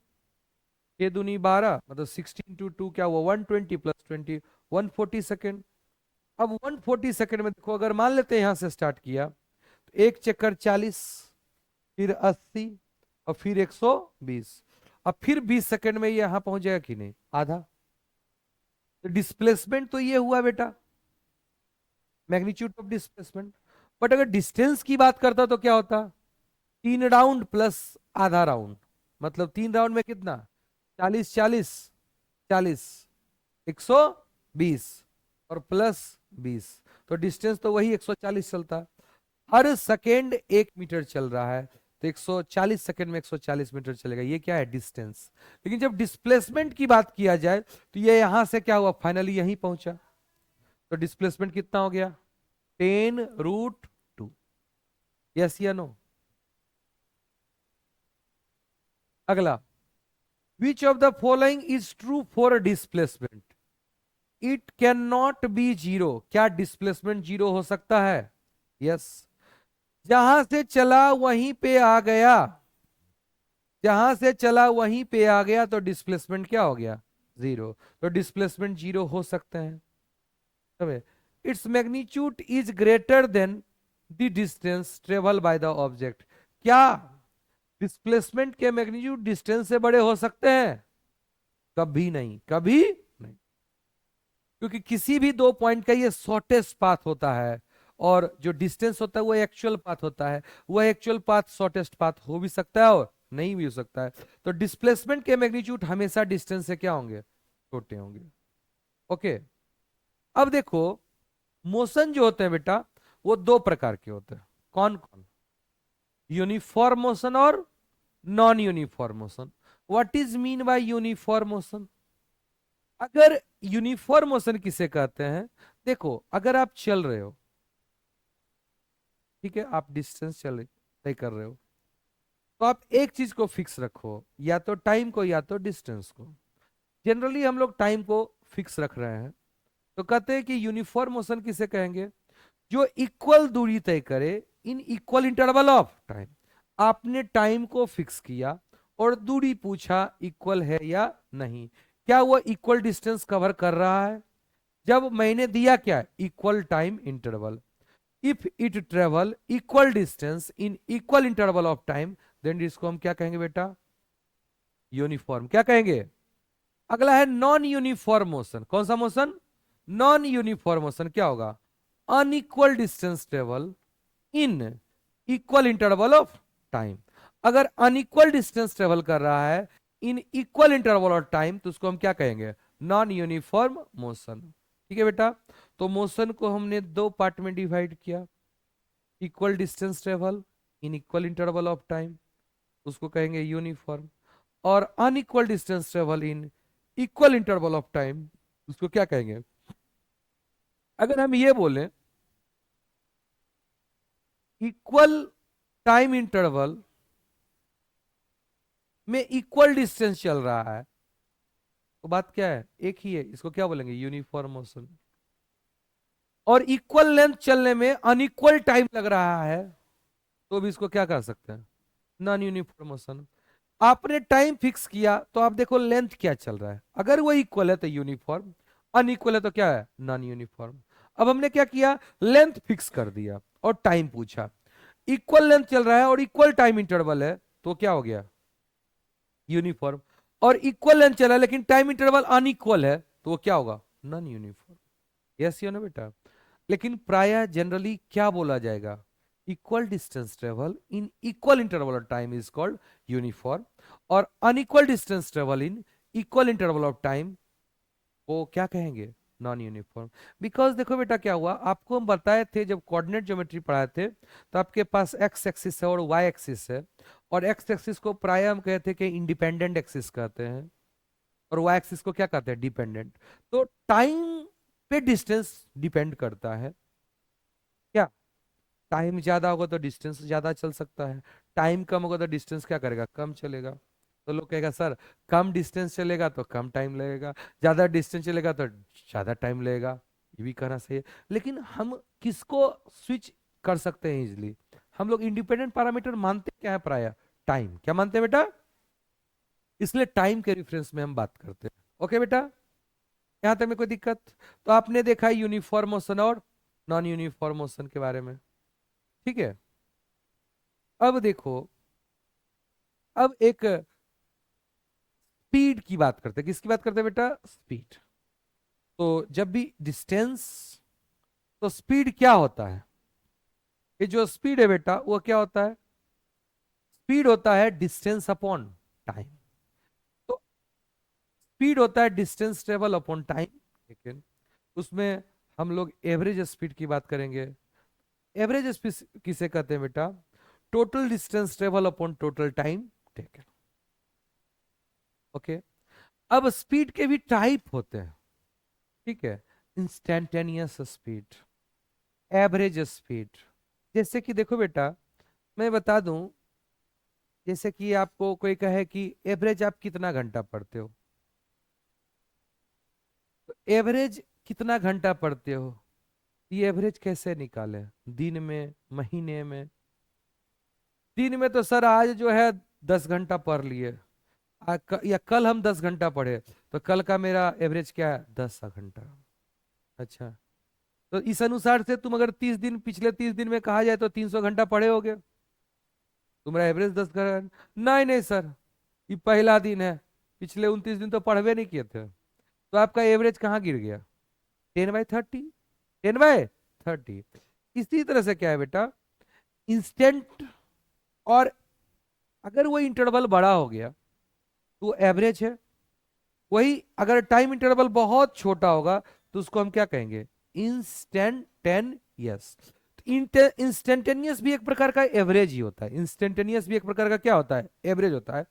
6 दूनी 12, मतलब 16 × 2 क्या हुआ, 120 + 20, 140 सेकेंड। अब 140 सेकेंड में देखो, अगर मान लेते हैं यहां से स्टार्ट किया, तो एक चक्कर 40, फिर 80, और फिर 120। अब फिर 20 सेकेंड में ये यहां पहुंच जाएगा कि नहीं, आधा। तो डिस्प्लेसमेंट तो ये हुआ बेटा, मैग्नीट्यूड ऑफ डिस्प्लेसमेंट। बट अगर डिस्टेंस की बात करता तो क्या होता, 3 राउंड प्लस आधा राउंड, मतलब 3 राउंड में कितना, 40 40 40, 120, और प्लस 20। तो डिस्टेंस तो वही 140 चलता। हर सेकेंड 1 मीटर चल रहा है, तो 140 सेकेंड में 140 मीटर चलेगा, ये क्या है, डिस्टेंस। लेकिन जब डिस्प्लेसमेंट की बात किया जाए तो ये यहां से क्या हुआ, फाइनली यहीं पहुंचा। तो डिस्प्लेसमेंट कितना हो गया, 10√2। यस या नो? अगला, which of the following is true for displacement, it can not be zero. क्या डिस्प्लेसमेंट जीरो हो सकता है? यस। जहां से चला वहीं पे आ गया, जहां से चला वहीं पे आ गया तो डिस्प्लेसमेंट क्या हो गया, जीरो। तो डिस्प्लेसमेंट जीरो हो सकते हैं। Its magnitude is greater than the distance travel by the object. क्या डिस्प्लेसमेंट के मैग्नीट्यूड डिस्टेंस से बड़े हो सकते हैं? कभी नहीं, कभी नहीं। क्योंकि किसी भी दो पॉइंट का ये शॉर्टेस्ट पाथ होता है, और जो डिस्टेंस होता है वो एक्चुअल पाथ होता है। वह एक्चुअल पाथ शॉर्टेस्ट पाथ हो भी सकता है और नहीं भी हो सकता है। तो डिस्प्लेसमेंट के मैग्नीट्यूड हमेशा डिस्टेंस से क्या होंगे, छोटे होंगे। ओके। अब देखो, मोशन जो होते हैं बेटा, वो दो प्रकार के होते हैं। कौन कौन? यूनिफॉर्म मोशन और non uniform motion. What is mean by uniform motion? अगर यूनिफॉर्म मोशन किसे कहते हैं, देखो अगर आप चल रहे हो, ठीक है, आप डिस्टेंस चल तय कर रहे हो, तो आप एक चीज को फिक्स रखो, या तो टाइम को या तो डिस्टेंस को। जनरली हम लोग टाइम को फिक्स रख रहे हैं, तो कहते हैं कि यूनिफॉर्म मोशन किसे कहेंगे? जो इक्वल दूरी तय करे इन इक्वल इंटरवल ऑफ टाइम। आपने टाइम को फिक्स किया और दूरी पूछा इक्वल है या नहीं, क्या वो इक्वल डिस्टेंस कवर कर रहा है? जब मैंने दिया क्या, equal time interval, if it travel equal distance in equal interval of time, then इसको हम क्या कहेंगे बेटा, यूनिफॉर्म। क्या कहेंगे? अगला है नॉन यूनिफॉर्म मोशन। कौन सा मोशन? Non uniform motion. क्या होगा? Unequal distance travel in equal interval of time. अगर अनइक्वल डिस्टेंस ट्रेवल कर रहा है इन इक्वल इंटरवल ऑफ टाइम, तो उसको हम क्या कहेंगे, नॉन यूनिफॉर्म मोशन। ठीक है बेटा। तो मोशन को हमने दो पार्ट में डिवाइड किया। Equal distance travel in equal interval of time, उसको कहेंगे यूनिफॉर्म। और unequal distance travel in equal interval of time, उसको क्या कहेंगे? अगर हम ये बोलें इक्वल टाइम इंटरवल में इक्वल डिस्टेंस चल रहा है, तो बात क्या है, एक ही है, इसको क्या बोलेंगे, यूनिफॉर्म मोशन। और इक्वल लेंथ चलने में अनइक्वल टाइम लग रहा है, तो भी इसको क्या कर सकते हैं, नॉन यूनिफॉर्म मोशन। आपने टाइम फिक्स किया तो आप देखो लेंथ क्या चल रहा है, अगर वो इक्वल है तो यूनिफॉर्म, अनइक्वल है तो क्या है, नॉन यूनिफॉर्म। अब हमने क्या किया, लेंथ फिक्स कर दिया और टाइम पूछा। इक्वल लेंथ चल रहा है और इक्वल टाइम इंटरवल है, तो क्या हो गया, यूनिफॉर्म। और इक्वल लेंथ चला है लेकिन टाइम इंटरवल अनइक्वल है, तो वो क्या होगा, नॉन यूनिफॉर्म। यस या नो बेटा? लेकिन प्राय जनरली क्या बोला जाएगा, equal distance travel in equal interval of time is called uniform, और unequal distance travel in equal interval of time वो क्या कहेंगे, नॉन यूनिफॉर्म। बिकॉज देखो बेटा क्या हुआ, आपको हम बताए थे जब कोऑर्डिनेट ज्योमेट्री पढ़ाए थे, तो आपके पास एक्स एक्सिस है और वाई एक्सिस है। और एक्स एक्सिस को प्राय हम कहते हैं कि इंडिपेंडेंट एक्सिस कहते हैं, और वाई एक्सिस को क्या कहते हैं, डिपेंडेंट। तो टाइम पे डिस्टेंस डिपेंड करता है। क्या टाइम ज्यादा होगा तो डिस्टेंस ज्यादा चल सकता है, टाइम कम होगा तो डिस्टेंस क्या करेगा, कम चलेगा। तो लोग कहेगा सर कम डिस्टेंस चलेगा तो कम टाइम लगेगा, ज्यादा डिस्टेंस चलेगा तो ज्यादा टाइम लगेगा। ये भी कहना सही है। लेकिन हम किसको स्विच कर सकते हैं इजिली, हम लोग इंडिपेंडेंट पैरामीटर मानते क्या है प्राय, टाइम। क्या मानते हैं बेटा? इसलिए टाइम के रेफरेंस में हम बात करते हैं। ओके बेटा, यहां तक में कोई दिक्कत? तो आपने देखा यूनिफॉर्म मोशन और नॉन यूनिफॉर्म मोशन के बारे में। ठीक है। अब देखो, अब एक स्पीड की बात करते हैं। किसकी बात करते हैं बेटा, स्पीड। तो जब भी डिस्टेंस, तो स्पीड क्या होता है, ये जो स्पीड है बेटा वो क्या होता है, स्पीड होता है डिस्टेंस अपॉन टाइम। तो स्पीड होता है डिस्टेंस ट्रेवल अपॉन टाइम। लेकिन उसमें हम लोग एवरेज स्पीड की बात करेंगे। एवरेज स्पीड किसे कहते हैं बेटा, total distance travel upon total time taken. Okay. अब स्पीड के भी टाइप होते हैं। ठीक है। Instantaneous speed, average speed. जैसे कि देखो बेटा, मैं बता दूं, जैसे कि आपको कोई कहे कि एवरेज आप कितना घंटा पढ़ते हो, तो एवरेज कितना घंटा पढ़ते हो, ये एवरेज कैसे निकाले, दिन में, महीने में? दिन में तो सर आज जो है 10 घंटा पढ़ लिए, या कल हम 10 घंटा पढ़े, तो कल का मेरा एवरेज क्या है? 10 घंटा। अच्छा, तो इस अनुसार से तुम अगर 30 दिन, पिछले 30 दिन में कहा जाए तो 300 घंटा पढ़े होगे, तुम्हारा एवरेज 10 घंटा। नहीं नहीं सर, ये पहला दिन है, पिछले 29 दिन तो पढ़वे नहीं किए थे, तो आपका एवरेज कहाँ गिर गया? 10/30, 10/30। इसी तरह से क्या है बेटा, इंस्टेंट, और अगर वो इंटरवल बड़ा हो गया तो एवरेज है, वही अगर टाइम इंटरवल बहुत छोटा होगा तो उसको हम क्या कहेंगे? इंस्टेंटेनियस। इंस्टेंटेनियस भी एक प्रकार का एवरेज ही होता है, इंस्टेंटेनियस भी एक प्रकार का क्या होता है? एवरेज होता है,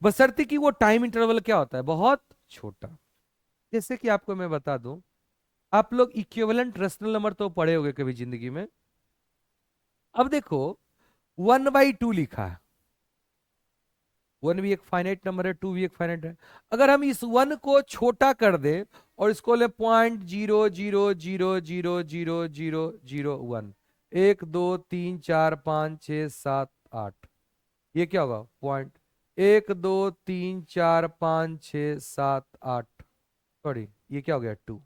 बशर्ते कि वो टाइम इंटरवल क्या होता है? बहुत छोटा। जैसे कि आपको मैं बता दूं, आप लोग इक्विवेलेंट रेशनल नंबर तो पढ़े होंगे कभी जिंदगी में। अब देखो, 1/2 लिखा है, 1 भी एक फाइनाइट नंबर है, 2 भी एक फाइनाइट है। अगर हम इस 1 को छोटा कर दे और इसको ले 0.00000001, 1 2 3 4 5 6 7 8, ये क्या होगा? पॉइंट 1 2 3 4 5 6 7 8, सॉरी ये क्या हो गया? 2।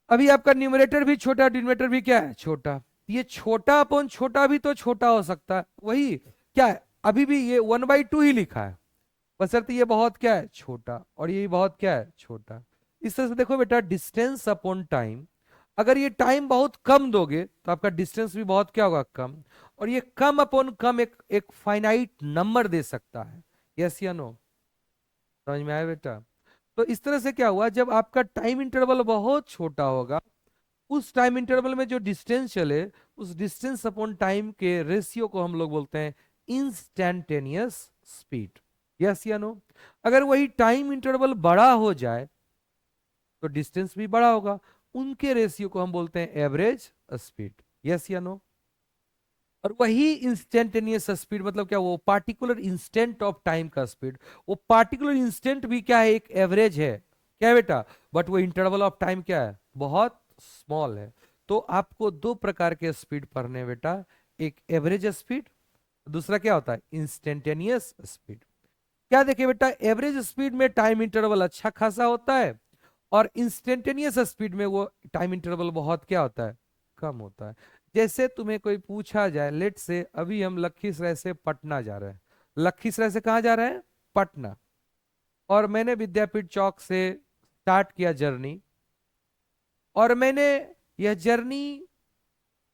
अभी आपका न्यूमरेटर भी छोटा, डिनोमिनेटर भी क्या है? छोटा। ये छोटा अपॉन छोटा भी तो छोटा हो सकता है, वही क्या है, अभी भी ये 1/2 ही लिखा है, बशर्ते ये बहुत क्या है? छोटा, और ये बहुत क्या है? छोटा। इस तरह से देखो बेटा, डिस्टेंस अपॉन टाइम, अगर ये टाइम बहुत कम दोगे तो आपका डिस्टेंस भी बहुत क्या होगा? कम। और ये कम अपॉन कम एक एक फाइनाइट नंबर दे सकता है। यस या नो? समझ में आया बेटा? तो इस तरह से क्या हुआ, जब आपका टाइम इंटरवल बहुत छोटा होगा, उस टाइम इंटरवल में जो डिस्टेंस चले, उस डिस्टेंस अपॉन टाइम के रेशियो को हम लोग बोलते हैं इंस्टैन्टेनियस स्पीड। यस या नो? अगर वही टाइम इंटरवल बड़ा हो जाए तो डिस्टेंस भी बड़ा होगा, उनके रेशियो को हम बोलते हैं एवरेज स्पीड। यस या नो? और वही इंस्टेंटेनियस स्पीड मतलब क्या? वो पार्टिकुलर इंस्टेंट ऑफ टाइम का स्पीड, वो पार्टिकुलर इंस्टेंट भी क्या है? एक एवरेज है। क्या है बेटा? बट वो इंटरवल ऑफ टाइम क्या है? बहुत स्मॉल है। तो आपको दो प्रकार के स्पीड पढ़ने हैं बेटा, एक एवरेज स्पीड, दूसरा क्या होता है? Instantaneous speed. क्या देखिए बेटा, एवरेज स्पीड में टाइम इंटरवल अच्छा खासा होता है, और इंस्टेंटेनियस स्पीड में वो टाइम इंटरवल बहुत क्या होता है? कम होता है। जैसे तुम्हें कोई पूछा जाए, लेट से अभी हम लखीसराय से पटना जा रहे हैं, लखीसराय से कहाँ जा रहे हैं? पटना। और मैंने विद्यापीठ चौक से स्टार्ट किया जर्नी, और मैंने यह जर्नी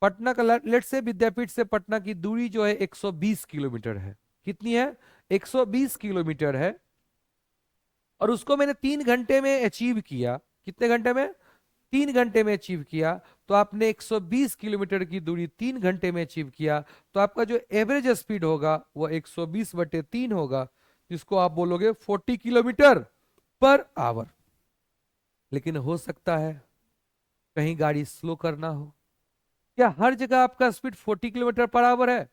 पटना का, लेट से विद्यापीठ से पटना की दूरी जो है 120 किलोमीटर है। कितनी है? 120 किलोमीटर है। और उसको मैंने 3 घंटे में अचीव किया। कितने घंटे में? 3 घंटे में अचीव किया। तो आपने 120 किलोमीटर की दूरी 3 घंटे में अचीव किया, तो आपका जो एवरेज स्पीड होगा वो 120/3 होगा, जिसको आप बोलोगे 40 किलोमीटर पर आवर। लेकिन हो सकता है कहीं गाड़ी स्लो करना हो। क्या हर जगह आपका स्पीड 40 किलोमीटर पर आवर है?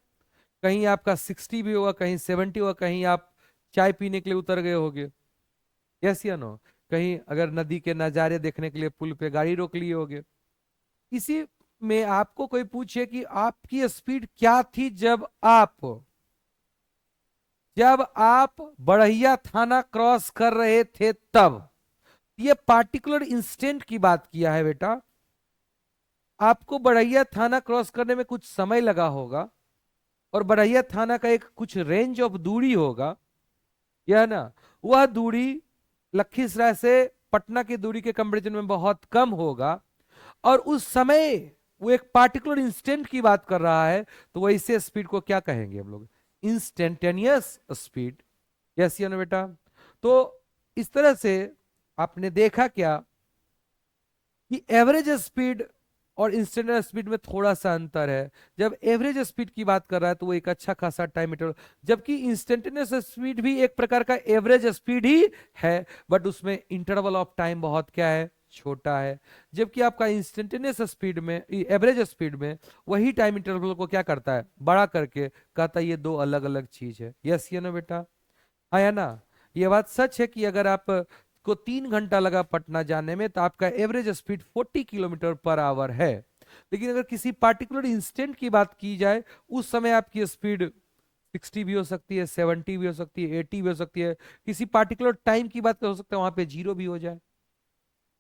कहीं आपका 60 भी होगा, कहीं 70 होगा, कहीं आप चाय पीने के लिए उतर गए होगे। यस या नो? कहीं अगर नदी के नजारे देखने के लिए पुल पे गाड़ी रोक लिए होगे। इसी में आपको कोई पूछे कि आपकी स्पीड क्या थी जब आप बड़हिया थाना क्रॉस कर रहे थे, तब। ये पार्टिकुलर इंस्टेंट की बात किया है बेटा। आपको बड़हिया थाना क्रॉस करने में कुछ समय लगा होगा, और बड़हिया थाना का एक कुछ रेंज ऑफ दूरी होगा, यह ना, वह दूरी लखीसराय से पटना की दूरी के कंपेरिजन में बहुत कम होगा। और उस समय वो एक पार्टिकुलर इंस्टेंट की बात कर रहा है, तो वो इसे स्पीड को क्या कहेंगे हम लोग? Instantaneous speed. यस या नो बेटा? तो इस तरह से आपने देखा क्या कि एवरेज स्पीड और इंस्टेंटेनियस स्पीड में थोड़ा सा अंतर है। जब एवरेज स्पीड की बात कर रहा है तो वो एक अच्छा खासा टाइम इंटरवल, जबकि इंस्टेंटेनियस स्पीड भी एक प्रकार का एवरेज स्पीड ही है, बट उसमें इंटरवल ऑफ टाइम बहुत क्या है? छोटा है। जबकि आपका इंस्टेंटेनियस स्पीड में, एवरेज स्पीड में, वही टाइम इंटरवल को क्या करता है? बड़ा करके कहता है ये दो अलग अलग चीज है। यस ये ना बेटा? हाँ या ना? ये बात सच है कि अगर आप को 3 घंटा लगा पटना जाने में, तो आपका average speed 40 kilometre per our है। लेकिन अगर किसी पार्टिकुलर इंस्टेंट की बात की जाए, उस समय आपकी स्पीड 60 भी हो सकती है, 70 भी हो सकती है, 80 भी हो सकती है, किसी पार्टिकुलर टाइम की बात हो सकता है वहां पे 0 भी हो जाए।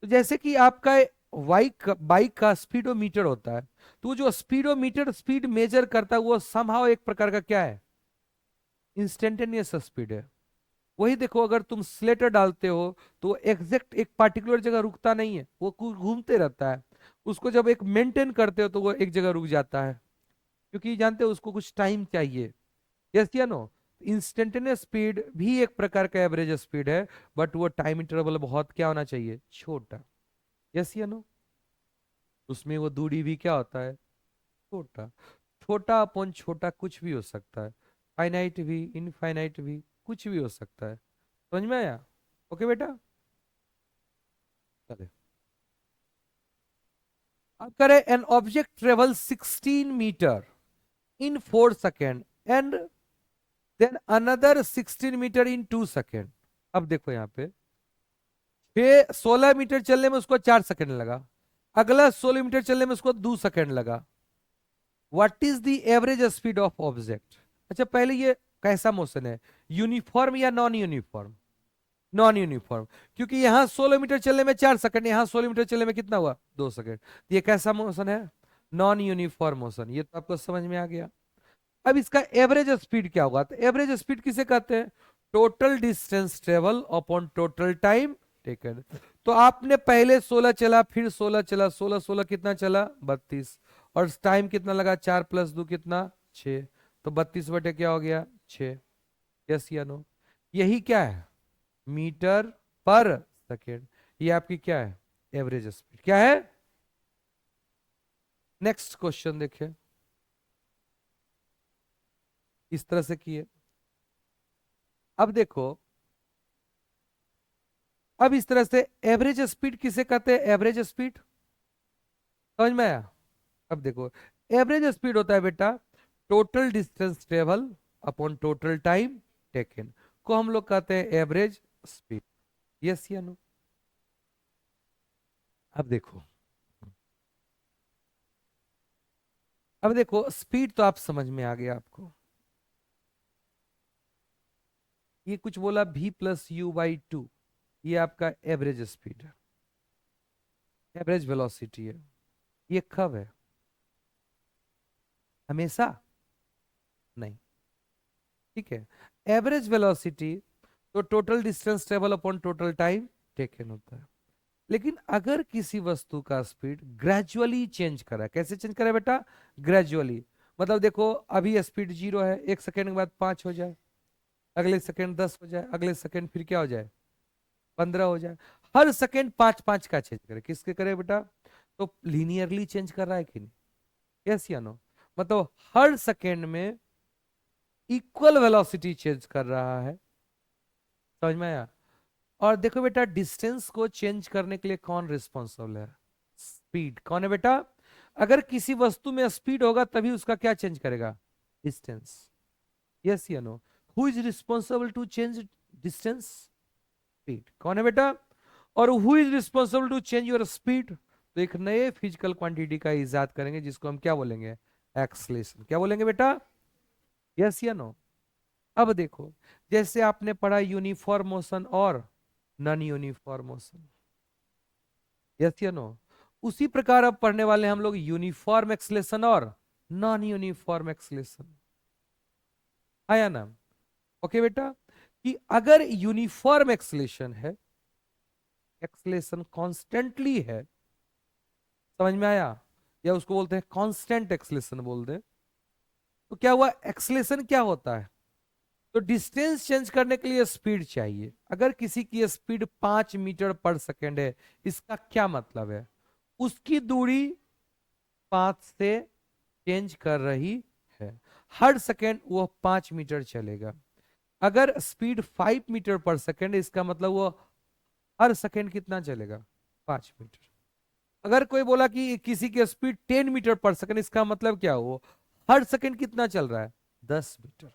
तो जैसे कि आपका बाइक का स्पीडोमीटर होता है, तो जो स्पीडोमीटर स्पीड मेजर करता है वो समहाउ एक प्रकार का क्या है, इंस्टेंटेनियस स्पीड है। वही देखो, अगर तुम स्लेटर डालते हो तो एग्जैक्ट एक पार्टिकुलर जगह रुकता नहीं है, वो घूमते रहता है। उसको जब एक मेंटेन करते हो तो वो एक जगह रुक जाता है, क्योंकि जानते हो उसको कुछ टाइम चाहिए। यस या नो? इंस्टेंटेनियस स्पीड भी एक प्रकार का एवरेज स्पीड है, बट वो टाइम इंटरवल बहुत क्या होना चाहिए, छोटा। यस या नो? उसमें वो दूरी भी क्या होता है, छोटा। छोटा अपॉन छोटा कुछ भी हो सकता है, फाइनाइट भी, इनफाइनाइट भी, कुछ भी हो सकता है। समझ में आया? ओके बेटा, चले। अब करें, an object travel 16 metre in 4 second and then another 16 metre in 2 second. अब देखो यहाँ पे 16 मीटर चलने में उसको 4 सेकेंड लगा, अगला 16 मीटर चलने में उसको 2 सेकेंड लगा। What is the average speed of object? अच्छा, पहले ये कैसा मोशन है, यूनिफॉर्म या नॉन यूनिफॉर्म? नॉन यूनिफॉर्म, क्योंकि यहां 16 मीटर चलने में 4 सेकंड, यहां 16 मीटर चलने में कितना हुआ, 2 सेकंड। ये कैसा मोशन है, नॉन यूनिफॉर्म मोशन। ये तो आपको समझ में आ गया। अब इसका एवरेज स्पीड क्या होगा, तो एवरेज स्पीड किसे कहते हैं, total distance travel upon total time taken. तो आपने पहले 16 चला, फिर 16 चला, 16 16 कितना चला, 32, और टाइम कितना लगा, 4 + 2 कितना, 6। तो 32 बटे क्या हो गया, 6। यस या नो? यही क्या है, मीटर पर सेकेंड। ये आपकी क्या है, एवरेज स्पीड क्या है। नेक्स्ट क्वेश्चन देखिए, इस तरह से किए। अब देखो, अब इस तरह से एवरेज स्पीड किसे कहते हैं, एवरेज स्पीड, समझ में आया? अब देखो, एवरेज स्पीड होता है बेटा total distance travel upon total time taken, को हम लोग कहते हैं एवरेज स्पीड। यस या नो? अब देखो, अब देखो स्पीड तो आप समझ में आ गया आपको। ये कुछ बोला v+u/2, ये आपका एवरेज स्पीड है, एवरेज वेलोसिटी है। ये कब है, हमेशा नहीं, ठीक है। एवरेज वेलोसिटी तो total distance travel upon total time taken होता है। लेकिन अगर किसी वस्तु का स्पीड ग्रेजुअली चेंज करा, कैसे चेंज करा बेटा, ग्रेजुअली। मतलब देखो, अभी स्पीड 0 है, 1 सेकेंड के बाद 5 हो जाए, अगले सेकेंड 10 हो जाए, अगले सेकेंड फिर क्या हो जाए, 15 हो जाए। हर सेकेंड 5 5 का चेंज करे, किसके करे बेटा, तो लीनियरली चेंज कर रहा है कि नहीं, यस या नो? मतलब हर सेकेंड में इक्वल वेलोसिटी चेंज कर रहा है। समझ में आया? और देखो बेटा, डिस्टेंस को चेंज करने के लिए कौन रिस्पॉन्सिबल है, स्पीड। कौन है बेटा, अगर किसी वस्तु में स्पीड होगा तभी उसका क्या चेंज करेगा, डिस्टेंस। यस या no? Who is responsible to change distance, speed. कौन है बेटा? और who is responsible to change your speed, तो एक नए फिजिकल क्वांटिटी का इजाद करेंगे जिसको हम क्या बोलेंगे, एक्सलेशन। क्या बोलेंगे बेटा, यस या नो? अब देखो, जैसे आपने पढ़ा यूनिफॉर्म मोशन और नॉन यूनिफॉर्म मोशन, यस या नो, उसी प्रकार अब पढ़ने वाले हैं हम लोग यूनिफॉर्म एक्सलेशन और नॉन यूनिफॉर्म एक्सलेशन। आया ना? ओके बेटा, कि अगर यूनिफॉर्म एक्सलेशन है, एक्सलेशन कॉन्स्टेंटली है, समझ में आया, या उसको बोलते हैं कांस्टेंट एक्सलेशन बोल दे, तो क्या हुआ, एक्सलेशन क्या होता है, तो डिस्टेंस चेंज करने के लिए स्पीड चाहिए। अगर किसी की स्पीड 5 मीटर पर सेकेंड है, इसका क्या मतलब है, उसकी दूरी 5 से चेंज कर रही है, हर सेकेंड वो 5 मीटर चलेगा। अगर स्पीड 5 मीटर पर सेकेंड है, इसका मतलब वो हर सेकेंड कितना चलेगा, 5 मीटर। अगर कोई बोला कि किसी की स्पीड 10 मीटर पर सेकेंड, इसका मतलब क्या, वो हर सेकेंड कितना चल रहा है, 10 मीटर।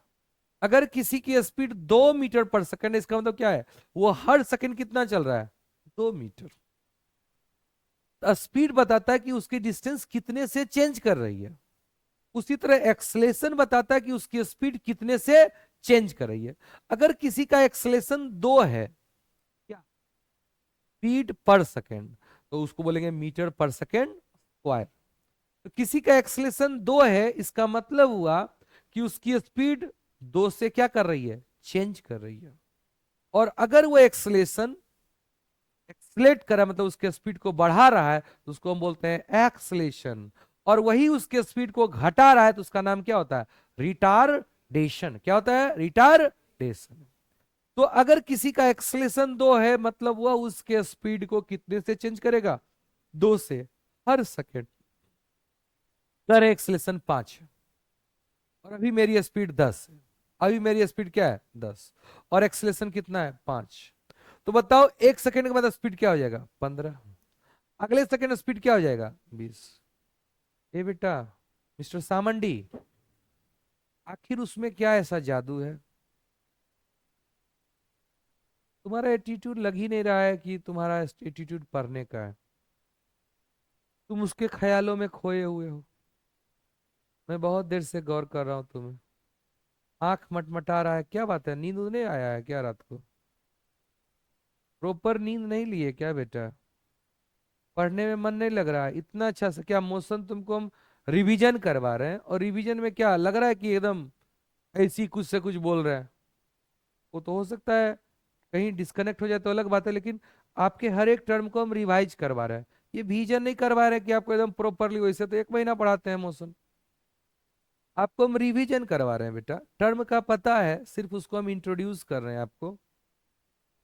अगर किसी की स्पीड 2 मीटर पर सेकेंड, इसका मतलब क्या है, वो हर सेकेंड कितना चल रहा है, 2 मीटर। स्पीड बताता है कि उसकी डिस्टेंस कितने से चेंज कर रही है। उसी तरह एक्सलेशन बताता है कि उसकी स्पीड कितने से चेंज कर रही है। अगर किसी का एक्सलेशन 2 है, क्या स्पीड पर सेकेंड, तो उसको बोलेंगे मीटर पर सेकेंड स्क्वायर। तो किसी का एक्सलेशन 2 है, इसका मतलब हुआ कि उसकी स्पीड 2 से क्या कर रही है, चेंज कर रही है। और अगर वो एक्सलेशन एक्सलेट कर रहा है, मतलब उसके स्पीड को बढ़ा रहा है, तो उसको हम बोलते हैं एक्सलेशन। और वही उसके स्पीड को घटा रहा है, तो उसका नाम क्या होता है, रिटार्डेशन। क्या होता है, रिटार्डेशन। तो अगर किसी का एक्सलेशन 2 है, मतलब वह उसके स्पीड को कितने से चेंज करेगा, 2 से हर सेकेंड। अगर एक्सलेशन 5 है और अभी मेरी स्पीड 10 है, अभी मेरी स्पीड क्या है 10, और एक्सलेशन कितना है 5, तो बताओ एक सेकंड के बाद स्पीड क्या हो जाएगा 15, अगले सेकंड स्पीड क्या हो जाएगा 20। ए बेटा, मिस्टर सामंडी, आखिर उसमें क्या ऐसा जादू है? तुम्हारा एटीट्यूड लग ही नहीं रहा है कि तुम्हारा एटीट्यूड पढ़ने का है, तुम उसके ख्यालों में खोए हुए हो। मैं बहुत देर से गौर कर रहा हूं तुम्हें, आंख मटमटा रहा है, क्या बात है, नींद नहीं आया है क्या रात को? प्रॉपर नींद नहीं लिए क्या बेटा? पढ़ने में मन नहीं लग रहा है इतना अच्छा से? क्या मोशन तुमको हम रिवीजन करवा रहे हैं, और रिवीजन में क्या लग रहा है कि एकदम ऐसी कुछ से कुछ बोल रहे हैं? वो तो हो सकता है कहीं डिस्कनेक्ट हो जाए तो अलग बात है, लेकिन आपके हर एक टर्म को हम रिवाइज करवा रहे हैं। ये विजन नहीं करवा रहे कि आपको एकदम प्रॉपरली, वैसे तो 1 महीना पढ़ाते हैं मोशन, आपको हम रिवीजन करवा रहे हैं बेटा। टर्म का पता है, सिर्फ उसको हम इंट्रोड्यूस कर रहे हैं आपको।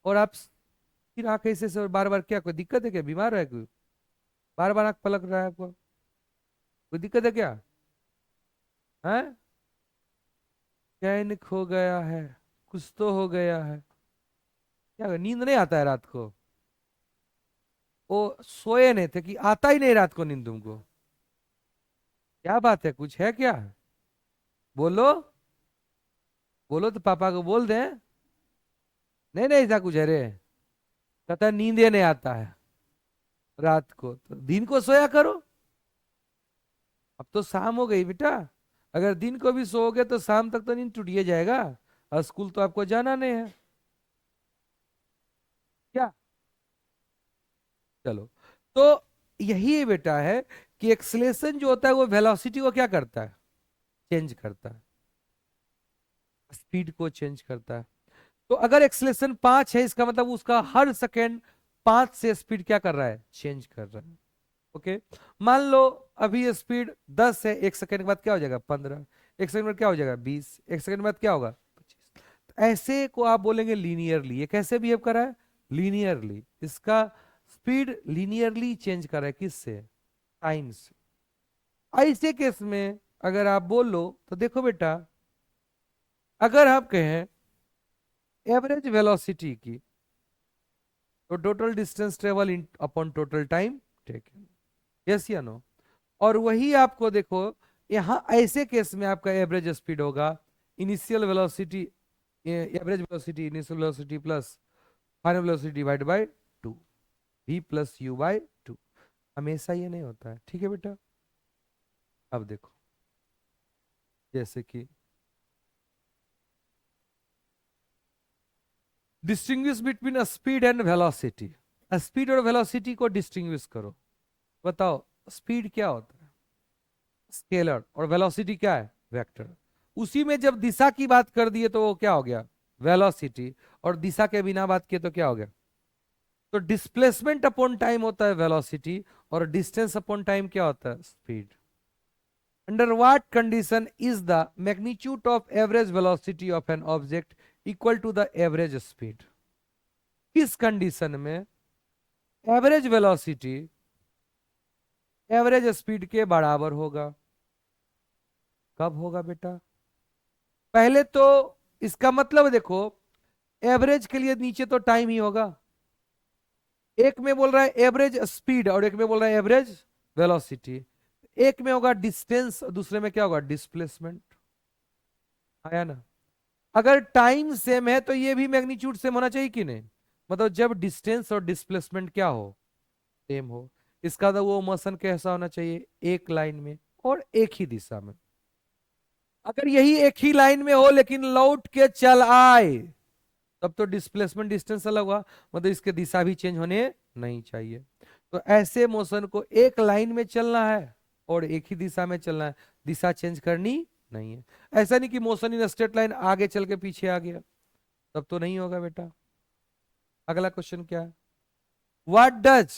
और आप फिर आंख ऐसे से बार बार, क्या कोई दिक्कत है क्या, बीमार है कोई, बार बार आंख पलक रहा है आपको, कोई दिक्कत है क्या? है, चैन खो गया है, कुछ तो हो गया है, क्या नींद नहीं आता है रात को? वो सोए नहीं थे कि आता ही नहीं रात को नींद तुमको? क्या बात है, कुछ है क्या? बोलो, बोलो तो पापा को बोल दें। नहीं नहीं, ऐसा कुछ है रे, कहता है नींद ही नहीं आता है रात को, तो दिन को सोया करो। अब तो शाम हो गई बेटा, अगर दिन को भी सोओगे तो शाम तक तो नींद टूट ही जाएगा, और स्कूल तो आपको जाना नहीं है। क्या, चलो, तो यही बेटा है कि एक्सलेशन जो होता है वो वेलोसिटी को क्या करता है, चेंज करता है, स्पीड को चेंज करता है। तो अगर एक्सलेशन 5 है, इसका मतलब उसका हर सेकेंड 5 से स्पीड क्या कर रहा है, चेंज कर रहा है। ओके, मान लो अभी स्पीड 10 है, एक सेकंड के बाद क्या हो जाएगा 15, एक सेकंड बाद क्या हो जाएगा 20, एक सेकंड बाद क्या होगा 25। तो ऐसे को आप बोलेंगे लीनियरली। ये कैसे बिहेव कर रहा है, लीनियरली, इसका स्पीड लीनियरली चेंज कर रहा है, किससे, टाइम से। ऐसे केस में अगर आप बोल लो तो देखो बेटा, अगर आप कहें एवरेज वेलोसिटी की, तो total distance travel in upon total time taken, yes या नो? और वही आपको देखो, यहां ऐसे केस में आपका एवरेज स्पीड होगा initial velocity, average velocity initial velocity plus final velocity divide by 2, v plus u by 2। हमेशा ये नहीं होता है, ठीक है बेटा? अब देखो, जैसे कि distinguish between speed and velocity, speed और वेलोसिटी को डिस्टिंग्विश करो। बताओ, स्पीड क्या होता है, स्केलर, और वेलोसिटी क्या है, वेक्टर। उसी में जब दिशा की बात कर दिए तो वो क्या हो गया, वेलोसिटी, और दिशा के बिना बात किए तो क्या हो गया? तो डिस्प्लेसमेंट अपॉन टाइम होता है वेलोसिटी, और डिस्टेंस अपॉन टाइम क्या होता है, speed. Under what condition is the magnitude of average velocity of an object equal to the average speed? किस कंडीशन में एवरेज वेलोसिटी एवरेज स्पीड के बराबर होगा? कब होगा बेटा? पहले तो इसका मतलब देखो, एवरेज के लिए नीचे तो टाइम ही होगा। एक में बोल रहा है एवरेज स्पीड, और एक में बोल रहा है एवरेज वेलोसिटी। एक में होगा डिस्टेंस, दूसरे में क्या होगा, डिस्प्लेसमेंट। आया ना? अगर टाइम सेम है तो ये भी मैग्नीट्यूड सेम होना चाहिए कि नहीं? मतलब जब डिस्टेंस और डिस्प्लेसमेंट क्या हो, सेम हो, इसका तो वो मोशन कैसा होना चाहिए, एक लाइन में और एक ही दिशा में। अगर यही एक ही लाइन में हो लेकिन लौट के चल आए, तब तो डिस्प्लेसमेंट डिस्टेंस अलग हुआ, मतलब इसके दिशा भी चेंज होने नहीं चाहिए। तो ऐसे मोशन को एक लाइन में चलना है और एक ही दिशा में चलना है, दिशा चेंज करनी नहीं है। ऐसा नहीं कि मोशन इन स्ट्रेट लाइन आगे चल के पीछे आ गया, तब तो नहीं होगा बेटा। अगला क्वेश्चन क्या है, व्हाट डज,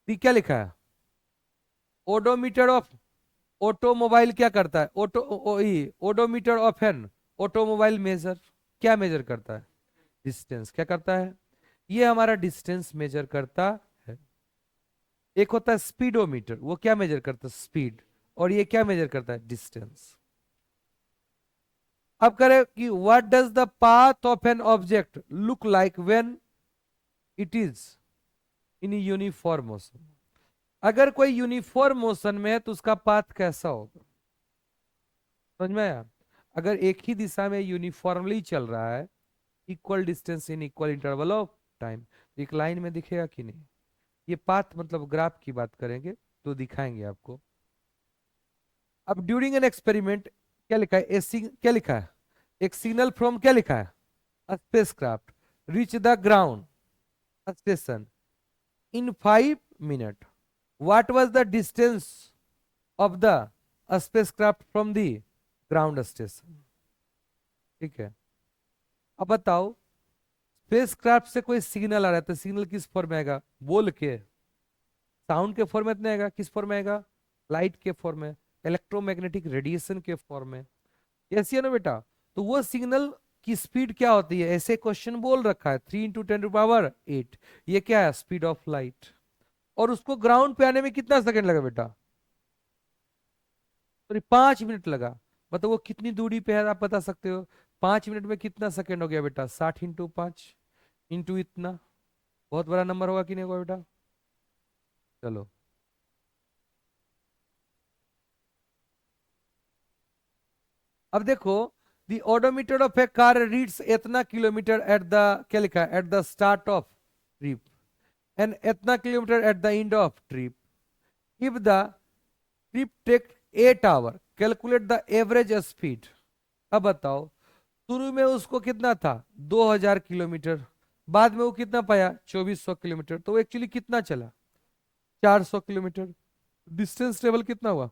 क्या लिखा है, ओडोमीटर ऑफ ऑटोमोबाइल क्या करता है, odometer of an automobile measure, क्या मेजर करता है, डिस्टेंस। क्या करता है, ये हमारा डिस्टेंस मेजर करता है। एक होता है स्पीडोमीटर, वो क्या मेजर करता है, स्पीड। और ये क्या मेजर करता है, डिस्टेंस। अब करें कि what does the path of an object look like when it is in uniform motion. अगर कोई यूनिफॉर्म मोशन में है तो उसका पाथ कैसा होगा, समझ में आया। अगर एक ही दिशा में यूनिफॉर्मली चल रहा है, equal distance in equal interval of time, एक लाइन में दिखेगा कि नहीं। ये पाथ मतलब ग्राफ की बात करेंगे तो दिखाएंगे आपको। अब ड्यूरिंग एन एक्सपेरिमेंट क्या लिखा है, क्या लिखा है, एक सिग्नल फ्रॉम क्या लिखा है, spacecraft reach the ground station in 5 minute. What was the distance of the spacecraft from the ground station. ठीक है, अब बताओ, स्पेसक्राफ्ट से कोई सिग्नल आ रहा है तो सिग्नल किस फॉर्म में आएगा, बोल के, साउंड के फॉर्म में आएगा, किस फॉर्म में आएगा, लाइट के फॉर्म में, इलेक्ट्रोमैग्नेटिक रेडिएशन के फॉर्म में। यस या नो बेटा। तो वो सिग्नल की स्पीड क्या होती है, ऐसे क्वेश्चन बोल रखा है, 3 × 10⁸ ये क्या है, स्पीड ऑफ लाइट। और उसको ग्राउंड पे आने में कितना सेकंड लगा बेटा, सॉरी 5 मिनट लगा। मतलब वो कितनी दूरी पे है आप बता सकते हो, 5 मिनट में कितना सेकंड हो गया बेटा, 60 × 5 इंटू इतना, बहुत बड़ा नंबर होगा कि नहीं होगा बेटा। चलो, अब देखो, the odometer of a car reads इतना किलोमीटर एट द, क्या लिखा है, at the start of trip and इतना kilometre at the end of trip. If the trip take 8 hour, calculate the average speed. अब बताओ, शुरू में उसको कितना था, 2000 किलोमीटर, बाद में वो कितना पाया, 2400 किलोमीटर, तो वो एक्चुअली कितना चला, 400 किलोमीटर। डिस्टेंस ट्रेवल कितना हुआ,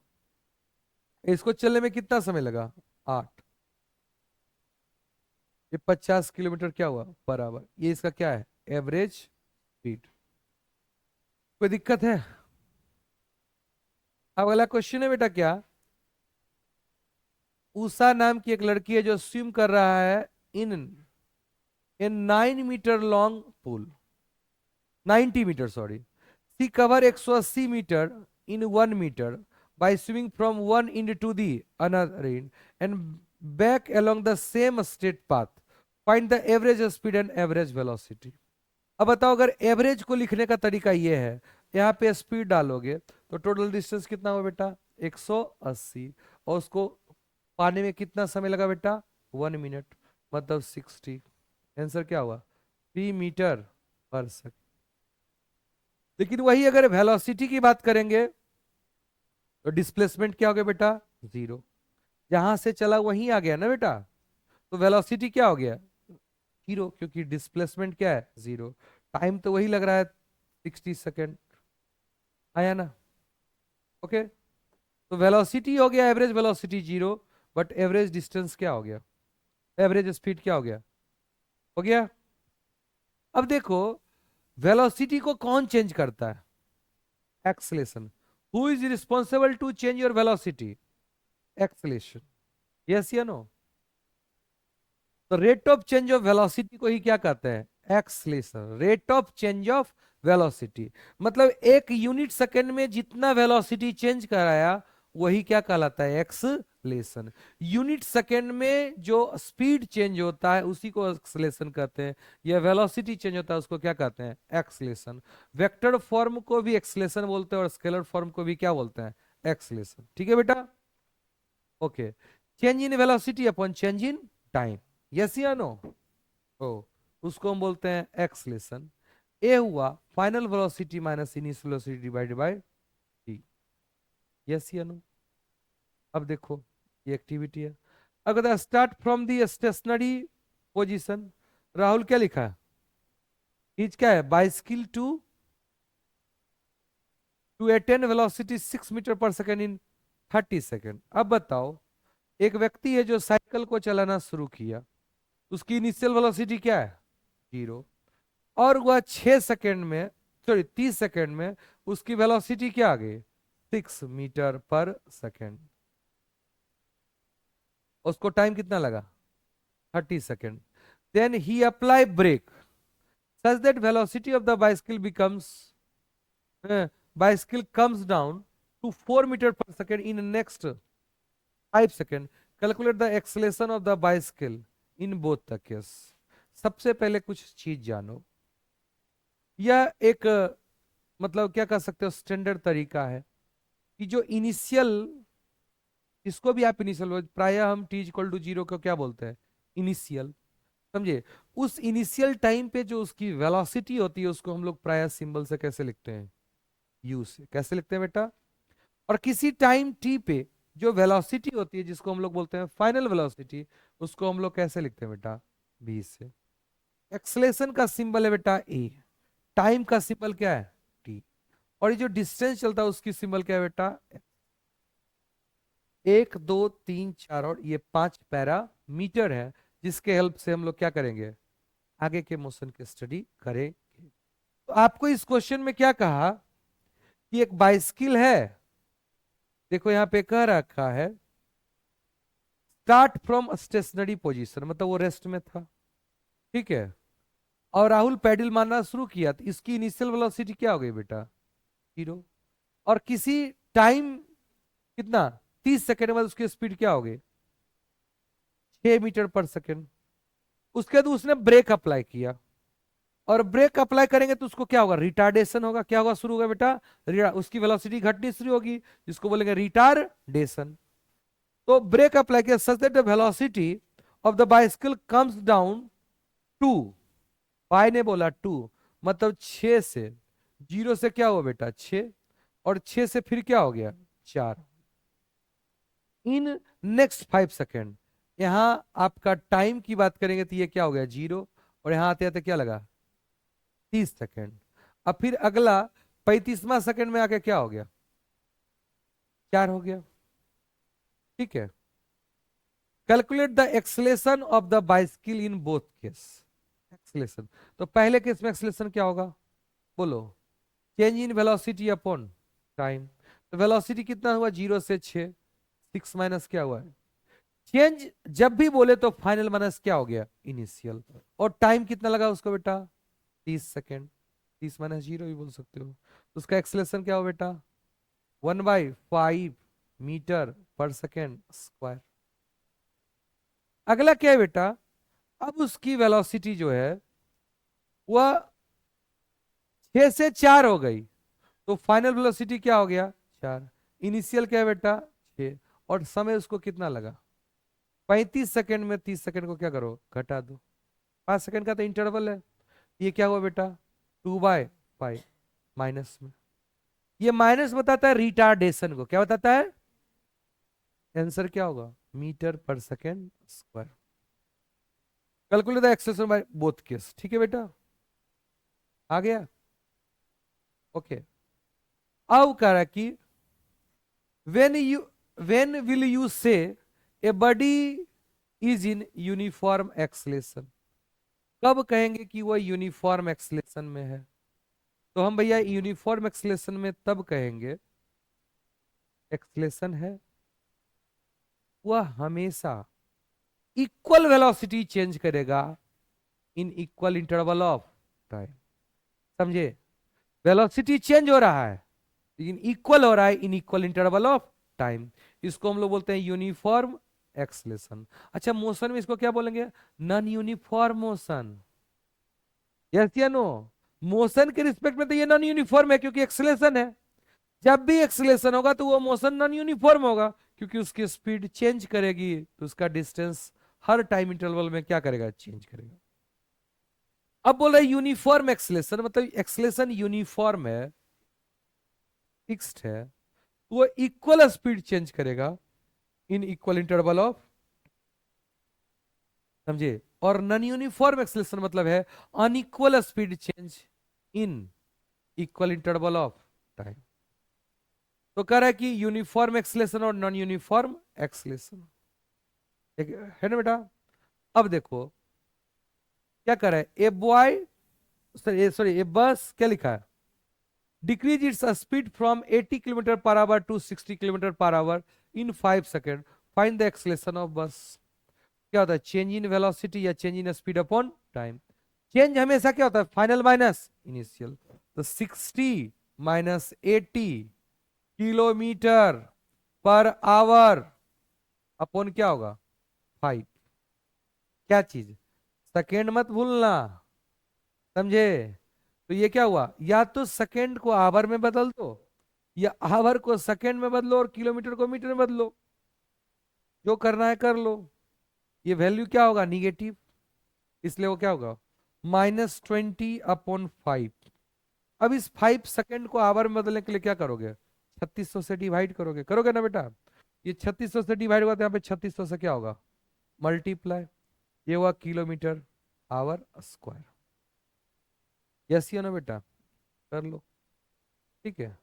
इसको चलने में कितना समय लगा, 8। ये 50 किलोमीटर क्या हुआ बराबर, ये इसका क्या है, एवरेज स्पीड। कोई दिक्कत है। अब अगला क्वेश्चन है बेटा, क्या, उषा नाम की एक लड़की है जो स्विम कर रहा है in a 9 metre long pool, 90 metre sorry, she cover 180 metre in 1 metre by swimming from one end to the another end and back along the same straight path. Find the average speed and average velocity. अब बताओ, अगर एवरेज को लिखने का तरीका ये है, यहाँ पे स्पीड डालोगे तो टोटल डिस्टेंस कितना हुआ बेटा, 180, और उसको पाने में कितना समय लगा बेटा, 1 मिनट, मतलब 60। आंसर क्या हुआ, 3 मीटर पर सेकंड। लेकिन वही अगर वेलोसिटी की बात करेंगे तो डिस्प्लेसमेंट क्या हो गया बेटा, 0। जहां से चला वहीं आ गया ना बेटा, तो वेलोसिटी क्या हो गया, 0, क्योंकि डिस्प्लेसमेंट क्या है, 0। टाइम तो वही लग रहा है, 60 सेकेंड, आया ना। ओके, तो वेलोसिटी हो गया, average velocity 0, but average distance क्या हो गया, एवरेज स्पीड क्या हो गया। अब देखो, वेलोसिटी को कौन चेंज करता है, acceleration. Who is responsible to change your velocity, acceleration. Yes या नो। तो rate of change of velocity को ही क्या कहते हैं, acceleration, rate of change of velocity. मतलब एक यूनिट सेकेंड में जितना वेलोसिटी चेंज कराया वही क्या कहलाता है, एक्सलेशन। यूनिट सेकेंड में जो स्पीड चेंज होता है उसी को एक्सलेशन कहते हैं, या वेलोसिटी चेंज होता है उसको क्या कहते हैं, एक्सलेशन। वेक्टर फॉर्म को भी एक्सलेशन बोलते हैं और स्केलर फॉर्म को भी क्या बोलते हैं, एक्सलेशन। ठीक है बेटा, okay. Change in velocity upon change in time, yes या नो। ओ, उसको हम बोलते हैं एक्सलेशन। ए हुआ final velocity minus initial velocity divided by t, yes या नो। अब देखो, ये एक्टिविटी है। अगर start from the stationary position, Rahul क्या लिखा है? इज क्या है? Bicycle to attain velocity 6 metre per second in 30 second. अब बताओ, एक व्यक्ति है जो साइकिल को चलाना शुरू किया, उसकी इनिशियल वेलोसिटी क्या है? 0। और वह 6 सेकेंड में, सॉरी 30 सेकेंड में उसकी वेलोसिटी क्या आ गई? 6 मीटर पर सेकेंड। उसको टाइम कितना लगा? 30 second. Then he apply brake such that velocity of the bicycle comes down to 4 meter per second in the next 5 second. Calculate the acceleration of the bicycle in both the case. सबसे पहले कुछ चीज जानो। यह एक मतलब क्या कह सकते हो, स्टैंडर्ड तरीका है कि जो इनिशियल, इसको भी आप इनिशियल, प्राय हम t इक्वल टू 0 को क्या बोलते हैं? इनिशियल। समझे? उस इनिशियल टाइम पे जो उसकी वेलोसिटी होती है उसको हम लोग प्राय सिंबल से कैसे लिखते हैं? यू से। कैसे लिखते हैं बेटा? और किसी टाइम टी पे जो वेलोसिटी होती है जिसको हम लोग बोलते हैं फाइनल वेलोसिटी, उसको हम लोग कैसे लिखते हैं बेटा? बी से। एक्सलेशन का सिंबल है बेटा ए, टाइम का सिंबल क्या है? टी। और ये जो डिस्टेंस चलता है उसकी सिंबल क्या है बेटा? 1 2 3 4 और ये 5 पैरामीटर है, जिसके हेल्प से हम लोग क्या करेंगे? आगे के मोशन की स्टडी करेंगे। तो आपको इस क्वेश्चन में क्या कहा कि एक बाइसिकल है, देखो यहां पे कह रखा है स्टार्ट फ्रॉम स्टेशनरी पोजीशन, मतलब वो रेस्ट में था, ठीक है। और राहुल पैडल मारना शुरू किया, तो इसकी इनिशियल वेलोसिटी क्या हो गई बेटा? 0। और किसी टाइम कितना, 30 सेकेंड बाद उसकी स्पीड क्या हो गई? 6 मीटर पर सेकेंड। उसके बाद उसने ब्रेक अप्लाई किया, और ब्रेक अप्लाई करेंगे तो उसको क्या होगा? रिटार्डेशन होगा। क्या होगा? शुरू होगा बेटा, उसकी वेलोसिटी घटनी शुरू होगी, जिसको बोलेंगे रिटार्डेशन। तो ब्रेक अप्लाई किया such that the velocity of the bicycle comes down to, पाई ने बोला 2, मतलब 6 से, 0 से क्या हुआ बेटा? 6, और 6 से फिर क्या हो गया? 4। इन नेक्स्ट 5 सेकेंड, यहां आपका टाइम की बात करेंगे तो ये क्या हो गया? 0। और यहां आते आते क्या लगा? 30 सेकेंड। अब फिर अगला 35वां सेकेंड में आके क्या हो गया? 4 हो गया, ठीक है। Calculate the acceleration of the bicycle in both case. Acceleration, तो पहले केस में एक्सलेशन क्या होगा? बोलो। Change in velocity upon time. तो वेलोसिटी कितना हुआ? 0 से 6, 6 माइनस क्या हुआ है? चेंज जब भी बोले तो फाइनल माइनस क्या हो गया? इनिशियल। और टाइम कितना लगा उसको बेटा? 30 सेकेंड। 30 माइनस 0 भी बोल सकते हो। तो उसका एक्सलेशन क्या हो बेटा? 1/5 मीटर पर सेकेंड स्क्वायर। अगला क्या है बेटा? अब उसकी वेलोसिटी जो है वह 6 से 4 हो गई, तो फाइनल वेलोसिटी क्या हो गया? 4। इनिशियल क्या है बेटा? 6। और समय उसको कितना लगा? 35 सेकेंड में 30 सेकेंड को क्या करो? घटा दो। 5 सेकेंड का तो इंटरवल है। ये क्या हुआ बेटा? 2/5 माइनस में। ये माइनस बताता है रिटार्डेशन को। क्या बताता है? आंसर क्या होगा? Metre per second square. Calculate the acceleration by both case. ठीक है बेटा, आ गया? ओके। अब कह रहा है कि when will you say a body is in uniform acceleration? कब कहेंगे कि वह यूनिफॉर्म एक्सलेशन में है? तो हम भैया यूनिफॉर्म एक्सलेशन में तब कहेंगे एक्सलेशन है वह हमेशा इक्वल वेलोसिटी चेंज करेगा इन इक्वल इंटरवल ऑफ टाइम। समझे? वेलोसिटी चेंज हो रहा है लेकिन इक्वल हो रहा है इन इक्वल इंटरवल ऑफ टाइम। इसको हम लोग बोलते हैं यूनिफॉर्म एक्सलेशन। अच्छा, मोशन में इसको क्या बोलेंगे? Non uniform motion. यस या नो? मोशन के रिस्पेक्ट में तो ये नॉन यूनिफॉर्म है क्योंकि एक्सलेशन है। जब भी एक्सलेशन होगा तो वो मोशन नॉन यूनिफॉर्म होगा, क्योंकि उसकी स्पीड चेंज करेगी तो उसका डिस्टेंस हर टाइम इंटरवल में क्या करेगा? चेंज करेगा। अब बोल रहे यूनिफॉर्म एक्सलेशन, मतलब एक्सलेशन यूनिफॉर्म है, फिक्स्ड है, तो वो इक्वल स्पीड चेंज करेगा इन इक्वल इंटरवल ऑफ, समझे। और नॉन यूनिफॉर्म एक्सेलरेशन मतलब है unequal speed change in equal interval of time. तो कह रहा है कि यूनिफॉर्म एक्सेलरेशन और नॉन यूनिफॉर्म एक्सेलरेशन, है ना बेटा। अब देखो क्या कर रहा है, ए बॉय, सॉरी ए बस, क्या लिखा है, decrease its speed from 80 kilometre per hour to 60 kilometre per hour in 5 second, find the acceleration of bus. क्या होता है, चेंज इन वेलोसिटी या change in speed upon time. Change हमेशा क्या होता है, फाइनल माइनस इनिशियल। तो 60 minus 80 kilometre per hour upon क्या होगा 5। क्या चीज, सेकेंड मत भूलना, समझे। तो ये क्या हुआ, या तो सेकेंड को आवर में बदल दो, या आवर को सेकेंड में बदलो और किलोमीटर को मीटर में बदलो, जो करना है कर लो। ये वैल्यू क्या होगा, निगेटिव, इसलिए वो क्या होगा -20/5। अब इस 5 सेकेंड को आवर में बदलने के लिए क्या करोगे, 3600 से डिवाइड करोगे, करोगे ना बेटा। ये 3600 से डिवाइड होगा तो यहाँ पे 3600 से क्या होगा मल्टीप्लाई, ये हुआ किलोमीटर आवर स्क्वायर। यस या ना बेटा, कर लो, ठीक है,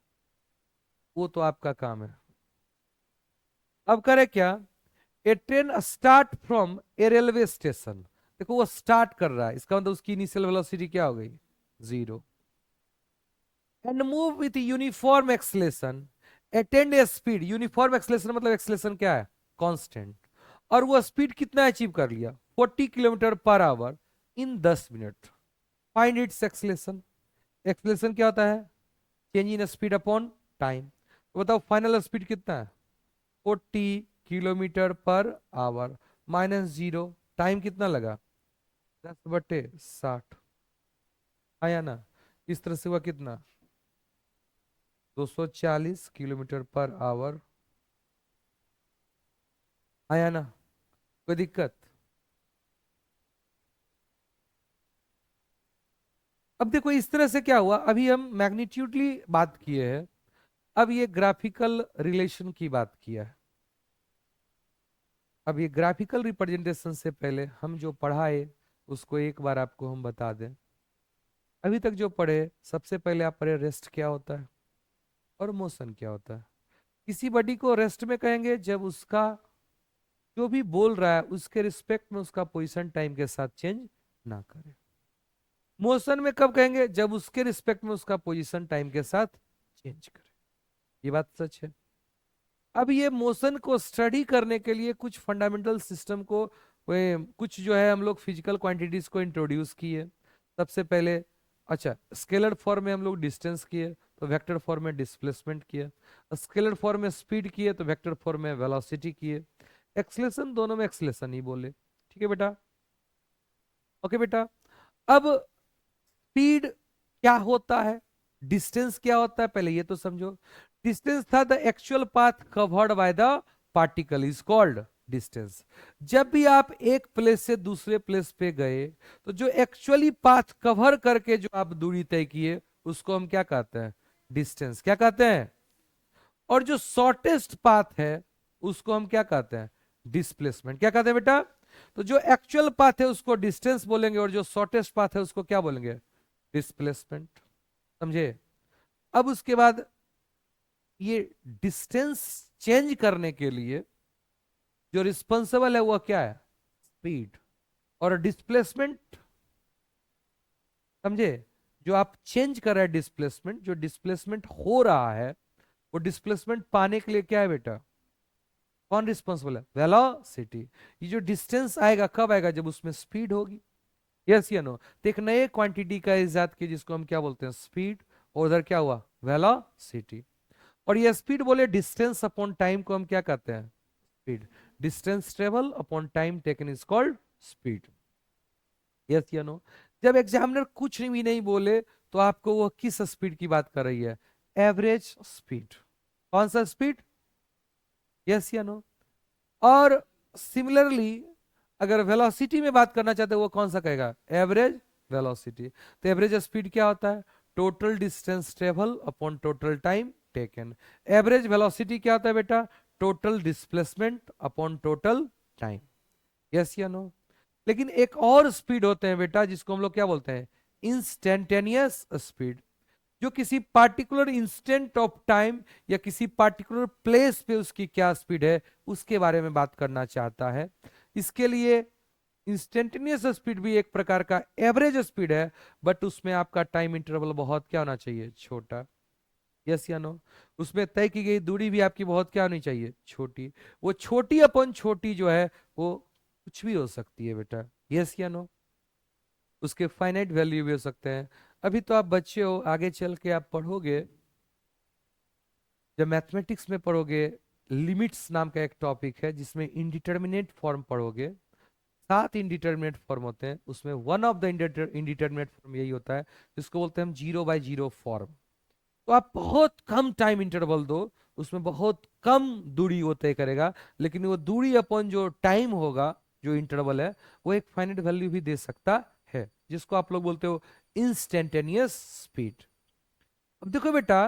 वो तो आपका काम है। अब करे क्या, a train start from a railway station, देखो वो स्टार्ट कर रहा है, इसका मतलब उसकी इनिशियल वेलोसिटी क्या हो गई 0, and move with uniform acceleration, attend A speed, uniform acceleration मतलब एक्सलेशन क्या है कांस्टेंट, और वो स्पीड कितना अचीव कर लिया 40 किलोमीटर पर आवर इन 10 minute, find its acceleration. Acceleration क्या होता है, change in speed upon time. तो बताओ फाइनल स्पीड कितना है 40 kilometre per our minus 0, time कितना लगा 10/60, आया ना। इस तरह से हुआ कितना 240 किलोमीटर पर आवर, आया ना, कोई दिक्कत। अब देखो इस तरह से क्या हुआ, अभी हम मैग्नीट्यूडली बात किए हैं, अब ये ग्राफिकल रिलेशन की बात किया है। अब ये ग्राफिकल रिप्रेजेंटेशन से पहले हम जो पढ़ाए उसको एक बार आपको हम बता दें। अभी तक जो पढ़े, सबसे पहले आप पढ़े रेस्ट क्या होता है और मोशन क्या होता है। किसी बॉडी को रेस्ट में कहेंगे जब उसका जो भी बोल रहा है उसके रिस्पेक्ट में उसका पोजीशन टाइम के साथ चेंज ना करे। मोशन में कब कहेंगे, जब उसके रिस्पेक्ट में उसका पोजीशन टाइम के साथ चेंज करे। ये बात सच है। अब ये मोशन को स्टडी करने के लिए कुछ फंडामेंटल सिस्टम को कुछ जो है हम लोग फिजिकल क्वांटिटीज को इंट्रोड्यूस किए। सबसे पहले अच्छा स्केलर फॉर्म में हम लोग डिस्टेंस किए, तो वेक्टर फॉर्म में डिस्प्लेसमेंट किए, स्केलर फॉर्म में स्पीड किए, तो वेक्टर फॉर्म में वेलोसिटी किए, एक्सलेशन दोनों में एक्सलेशन ही बोले, ठीक है बेटा। ओके बेटा, अब स्पीड क्या होता है, डिस्टेंस क्या होता है, पहले ये तो समझो। डिस्टेंस था the actual path covered by the particle is called distance. जब भी आप एक प्लेस से दूसरे प्लेस पे गए तो जो एक्चुअली पाथ कवर करके जो आप दूरी तय किए उसको हम क्या कहते हैं डिस्टेंस, क्या कहते हैं। और जो शॉर्टेस्ट पाथ है उसको हम क्या कहते हैं डिस्प्लेसमेंट, क्या कहते हैं बेटा। तो जो एक्चुअल पाथ है उसको डिस्टेंस बोलेंगे और जो शॉर्टेस्ट पाथ है उसको क्या बोलेंगे डिस्प्लेसमेंट, समझे। अब उसके बाद ये डिस्टेंस चेंज करने के लिए जो रिस्पॉन्सिबल है वो क्या है स्पीड, और डिस्प्लेसमेंट, समझे, जो आप चेंज कर रहे हैं डिस्प्लेसमेंट, जो डिस्प्लेसमेंट हो रहा है वो डिस्प्लेसमेंट पाने के लिए क्या है बेटा, कौन रिस्पॉन्सिबल है वेलोसिटी। ये जो डिस्टेंस आएगा कब आएगा, जब उसमें स्पीड होगी, यस या नो। तो एक नए क्वांटिटी का इजाद किया जिसको हम क्या बोलते हैं स्पीड, और उधर क्या हुआ वेलोसिटी। और ये स्पीड बोले डिस्टेंस अपॉन टाइम को हम क्या कहते हैं speed, distance travel upon time taken is called speed, yes या नो। जब एग्जामिनर कुछ भी नहीं बोले तो आपको वो किस स्पीड की बात कर रही है एवरेज स्पीड, कौन सा स्पीड, यस या नो। और सिमिलरली अगर वेलोसिटी में बात करना चाहते हैं वो कौन सा कहेगा एवरेज वेलोसिटी। तो एवरेज स्पीड क्या होता है total distance travel upon total time taken. Average velocity क्या होता है बेटा total displacement upon total time, yes या नो। लेकिन एक और स्पीड होते हैं बेटा जिसको हम लोग क्या बोलते हैं, इंस्टेंटेनियस स्पीड, जो किसी पार्टिकुलर इंस्टेंट ऑफ टाइम या किसी पार्टिकुलर प्लेस पे उसकी क्या स्पीड है उसके बारे में बात करना चाहता है। इसके लिए इंस्टेंटेनियस स्पीड भी एक प्रकार का एवरेज स्पीड है, बट उसमें आपका टाइम इंटरवल बहुत क्या होना चाहिए, छोटा, यस या नो। उसमें तय की गई दूरी भी आपकी बहुत क्या होनी चाहिए, छोटी। वो छोटी अपन छोटी जो है वो कुछ भी हो सकती है बेटा, यस या नो। उसके फाइनाइट वैल्यू भी हो सकते हैं। अभी तो आप बच्चे हो, आगे चल के आप पढ़ोगे, जब मैथमेटिक्स में पढ़ोगे, लिमिट्स नाम का एक टॉपिक है जिसमें इनडिटर्मिनेट फॉर्म पढ़ोगे। 7 इनडिटर्मिनेट फॉर्म होते हैं, उसमें one of the indeterminate form यही होता है जिसको बोलते हैं हम 0/0 फॉर्म। तो आप बहुत कम टाइम इंटरवल दो, उसमें बहुत कम दूरी वो तय करेगा, लेकिन वो दूरी अपन जो टाइम होगा, जो इंटरवल है, वो एक फाइनाइट वैल्यू भी दे सकता है, जिसको आप लोग बोलते हो इंस्टेंटेनियस स्पीड। अब देखो बेटा,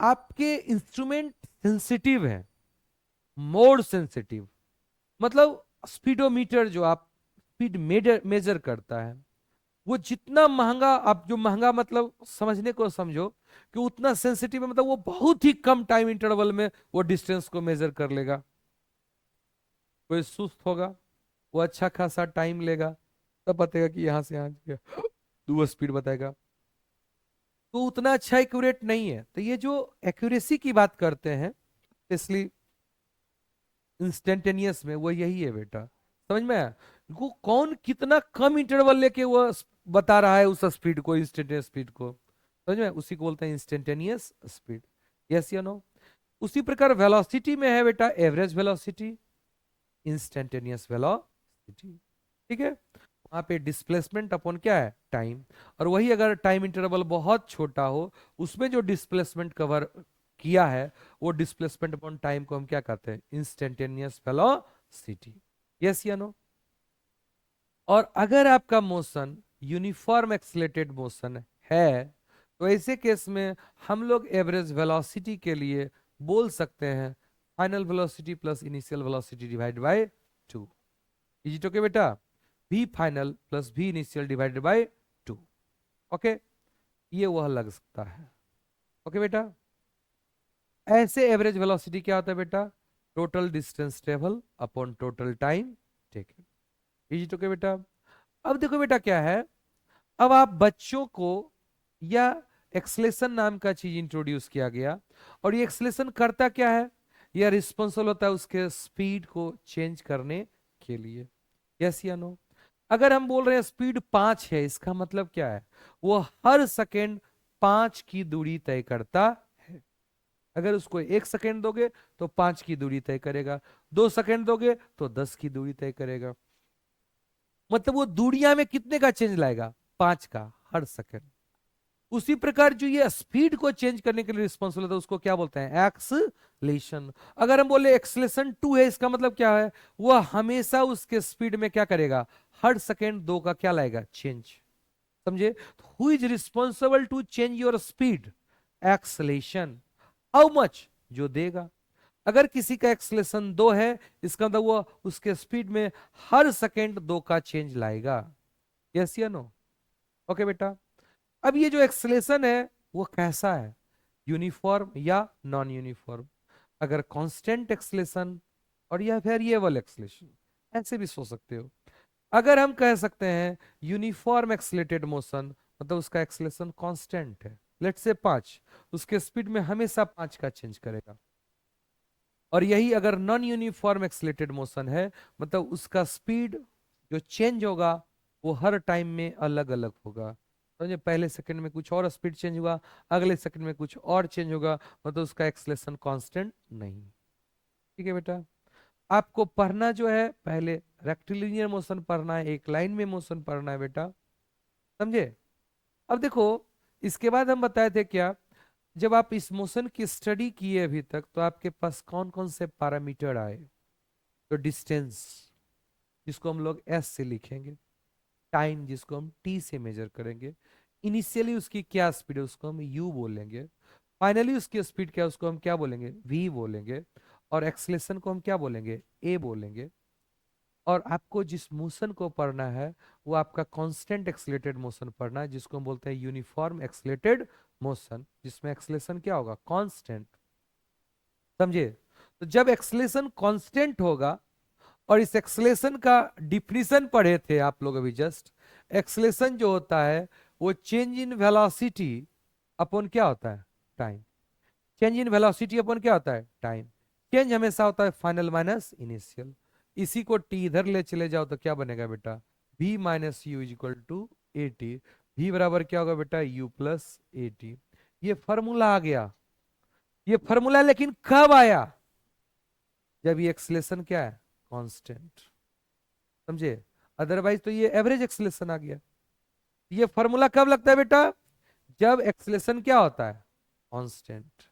आपके इंस्ट्रूमेंट सेंसिटिव है, मोड सेंसिटिव, मतलब स्पीडोमीटर जो आप स्पीड मेजर करता है, वो जितना महंगा, आप जो महंगा मतलब समझने को समझो कि उतना सेंसिटिव है, मतलब वो बहुत ही कम टाइम इंटरवल में वो डिस्टेंस को मेजर कर लेगा। कोई सुस्त होगा, वो अच्छा खासा टाइम लेगा, तब बताएगा कि यहां से यहां गया, तो वो स्पीड बताएगा, तो उतना अच्छा एक्यूरेट नहीं है। तो ये जो एक्यूरेसी की बात करते हैं, इसलिए इंस्टेंटेनियस में वो यही है बेटा, समझ में आया? वो कौन कितना कम इंटरवल लेके वो बता रहा है उस स्पीड को, इंस्टेंटेनियस स्पीड को, समझ में, उसी को बोलते हैं इंस्टेंटेनियस स्पीड, यस या नो। उसी प्रकार वेलोसिटी में है बेटा, एवरेज वेलोसिटी, इंस्टेंटेनियस वेलोसिटी, ठीक है। वहां पे डिस्प्लेसमेंट अपॉन क्या है, टाइम। और वही अगर टाइम इंटरवल बहुत छोटा हो, उसमें जो डिस्प्लेसमेंट कवर किया है, वो डिस्प्लेसमेंट अपॉन टाइम को हम क्या कहते हैं, इंस्टेंटेनियस वेलोसिटी, यस या नो। और अगर आपका मोशन यूनिफॉर्म एक्सलेटेड मोशन है, तो ऐसे केस में हम लोग एवरेज वेलोसिटी के लिए बोल सकते हैं final velocity plus initial velocity divide by 2, is it okay बेटा, v final plus v initial divided by 2, okay, ये वह लग सकता है, ओके बेटा। ऐसे एवरेज वेलोसिटी क्या होता है बेटा, total distance travel upon total time taken, is it okay बेटा। अब देखो बेटा क्या है, अब आप बच्चों को या एक्सलेशन नाम का चीज इंट्रोड्यूस किया गया, और ये एक्सलेशन करता क्या है, यह रिस्पॉन्सिबल होता है उसके स्पीड को चेंज करने के लिए, यस या नो। अगर हम बोल रहे हैं स्पीड 5 है, इसका मतलब क्या है, वो हर सेकेंड 5 की दूरी तय करता है। अगर उसको 1 सेकेंड दोगे तो 5 की दूरी तय करेगा, 2 सेकेंड दोगे तो 10 की दूरी तय करेगा, मतलब वो दूरिया में कितने का चेंज लाएगा, 5 का हर सेकेंड। उसी प्रकार जो ये स्पीड को चेंज करने के लिए रिस्पॉन्सिबल होता है उसको क्या बोलते हैं, एक्सलेशन। अगर हम बोले एक्सलेशन 2 है, इसका मतलब क्या है, वह हमेशा उसके स्पीड में क्या करेगा, हर सेकेंड 2 का क्या लाएगा, चेंज, समझे। Who is responsible to change your speed, acceleration, how much, जो देगा। अगर किसी का एक्सलेशन 2 है, इसका मतलब वो उसके स्पीड में हर सेकेंड 2 का चेंज लाएगा, यस या नो, ओके बेटा। अब ये जो एक्सलेशन है वो कैसा है, यूनिफॉर्म या नॉन यूनिफॉर्म। अगर कांस्टेंट एक्सलेशन और या वेरिएबल एक्सलेशन, ऐसे भी सोच सकते हो। अगर हम कह सकते हैं यूनिफॉर्म एक्सलेटेड मोशन, मतलब उसका एक्सलेशन कांस्टेंट है, लेट्स से 5, उसके स्पीड में हमेशा 5 का चेंज करेगा। और यही अगर नॉन यूनिफॉर्म एक्सलेटेड मोशन है, मतलब उसका स्पीड जो चेंज होगा वो हर टाइम में अलग अलग होगा, समझे, पहले सेकंड में कुछ और स्पीड चेंज हुआ, अगले सेकंड में कुछ और चेंज होगा, मतलब उसका एक्सलेशन कांस्टेंट नहीं, ठीक है बेटा। आपको पढ़ना जो है, पहले रेक्टिलिनियर मोशन पढ़ना है, एक लाइन में मोशन पढ़ना है बेटा, समझे। अब देखो, इसके बाद हम बताए थे क्या, जब आप इस मोशन की स्टडी किए अभी तक, तो आपके पास कौन कौन से पैरामीटर आए, तो डिस्टेंस जिसको हम लोग एस से लिखेंगे, टाइम जिसको हम टी से मेजर करेंगे, इनिशियली उसकी क्या स्पीड है उसको हम यू बोलेंगे, फाइनली उसकी स्पीड क्या है उसको हम क्या बोलेंगे, वी बोलेंगे, और एक्सलेशन को हम क्या बोलेंगे, ए बोलेंगे। और आपको जिस मोशन को पढ़ना है वो आपका कांस्टेंट एक्सलेटेड मोशन पढ़ना है, जिसको हम बोलते हैं यूनिफॉर्म एक्सलेटेड मोशन, जिसमें एक्सलेशन क्या होगा, कांस्टेंट। समझे? तो जब एक्सलेशन कांस्टेंट होगा, और इस एक्सलेशन का डिफिनीशन पढ़े थे आप लोग अभी जस्ट, एक्सलेशन जो होता है वो चेंज इन वेलोसिटी अपॉन क्या होता है, time. Change in velocity upon क्या होता है, टाइम। चेंज हमेशा होता है फाइनल माइनस इनिशियल। इसी को टी इधर ले चले जाओ तो क्या बनेगा बेटा, v minus u is equal to a t. V बराबर क्या होगा बेटा, u प्लस ए टी। ये फॉर्मूला आ गया। ये फॉर्मूला लेकिन कब आया, जब ये एक्सलेशन क्या है, कांस्टेंट। समझे? अदरवाइज तो ये एवरेज एक्सलेशन आ गया। ये फॉर्मूला कब लगता है बेटा, जब एक्सलेशन क्या होता है, कांस्टेंट।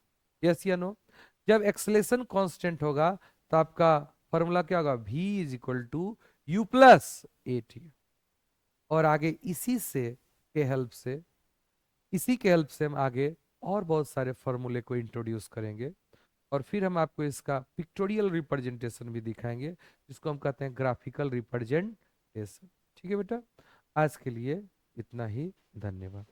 यस या नो? जब एक्सलेशन कांस्टेंट होगा तो आपका फॉर्मूला क्या होगा, v is equal to u plus a t. और आगे इसी के हेल्प से हम आगे और बहुत सारे फॉर्मूले को इंट्रोड्यूस करेंगे। और फिर हम आपको इसका पिक्टोरियल रिप्रेजेंटेशन भी दिखाएंगे, जिसको हम कहते हैं ग्राफिकल रिप्रेजेंटेशन। ठीक है बेटा, आज के लिए इतना ही। धन्यवाद।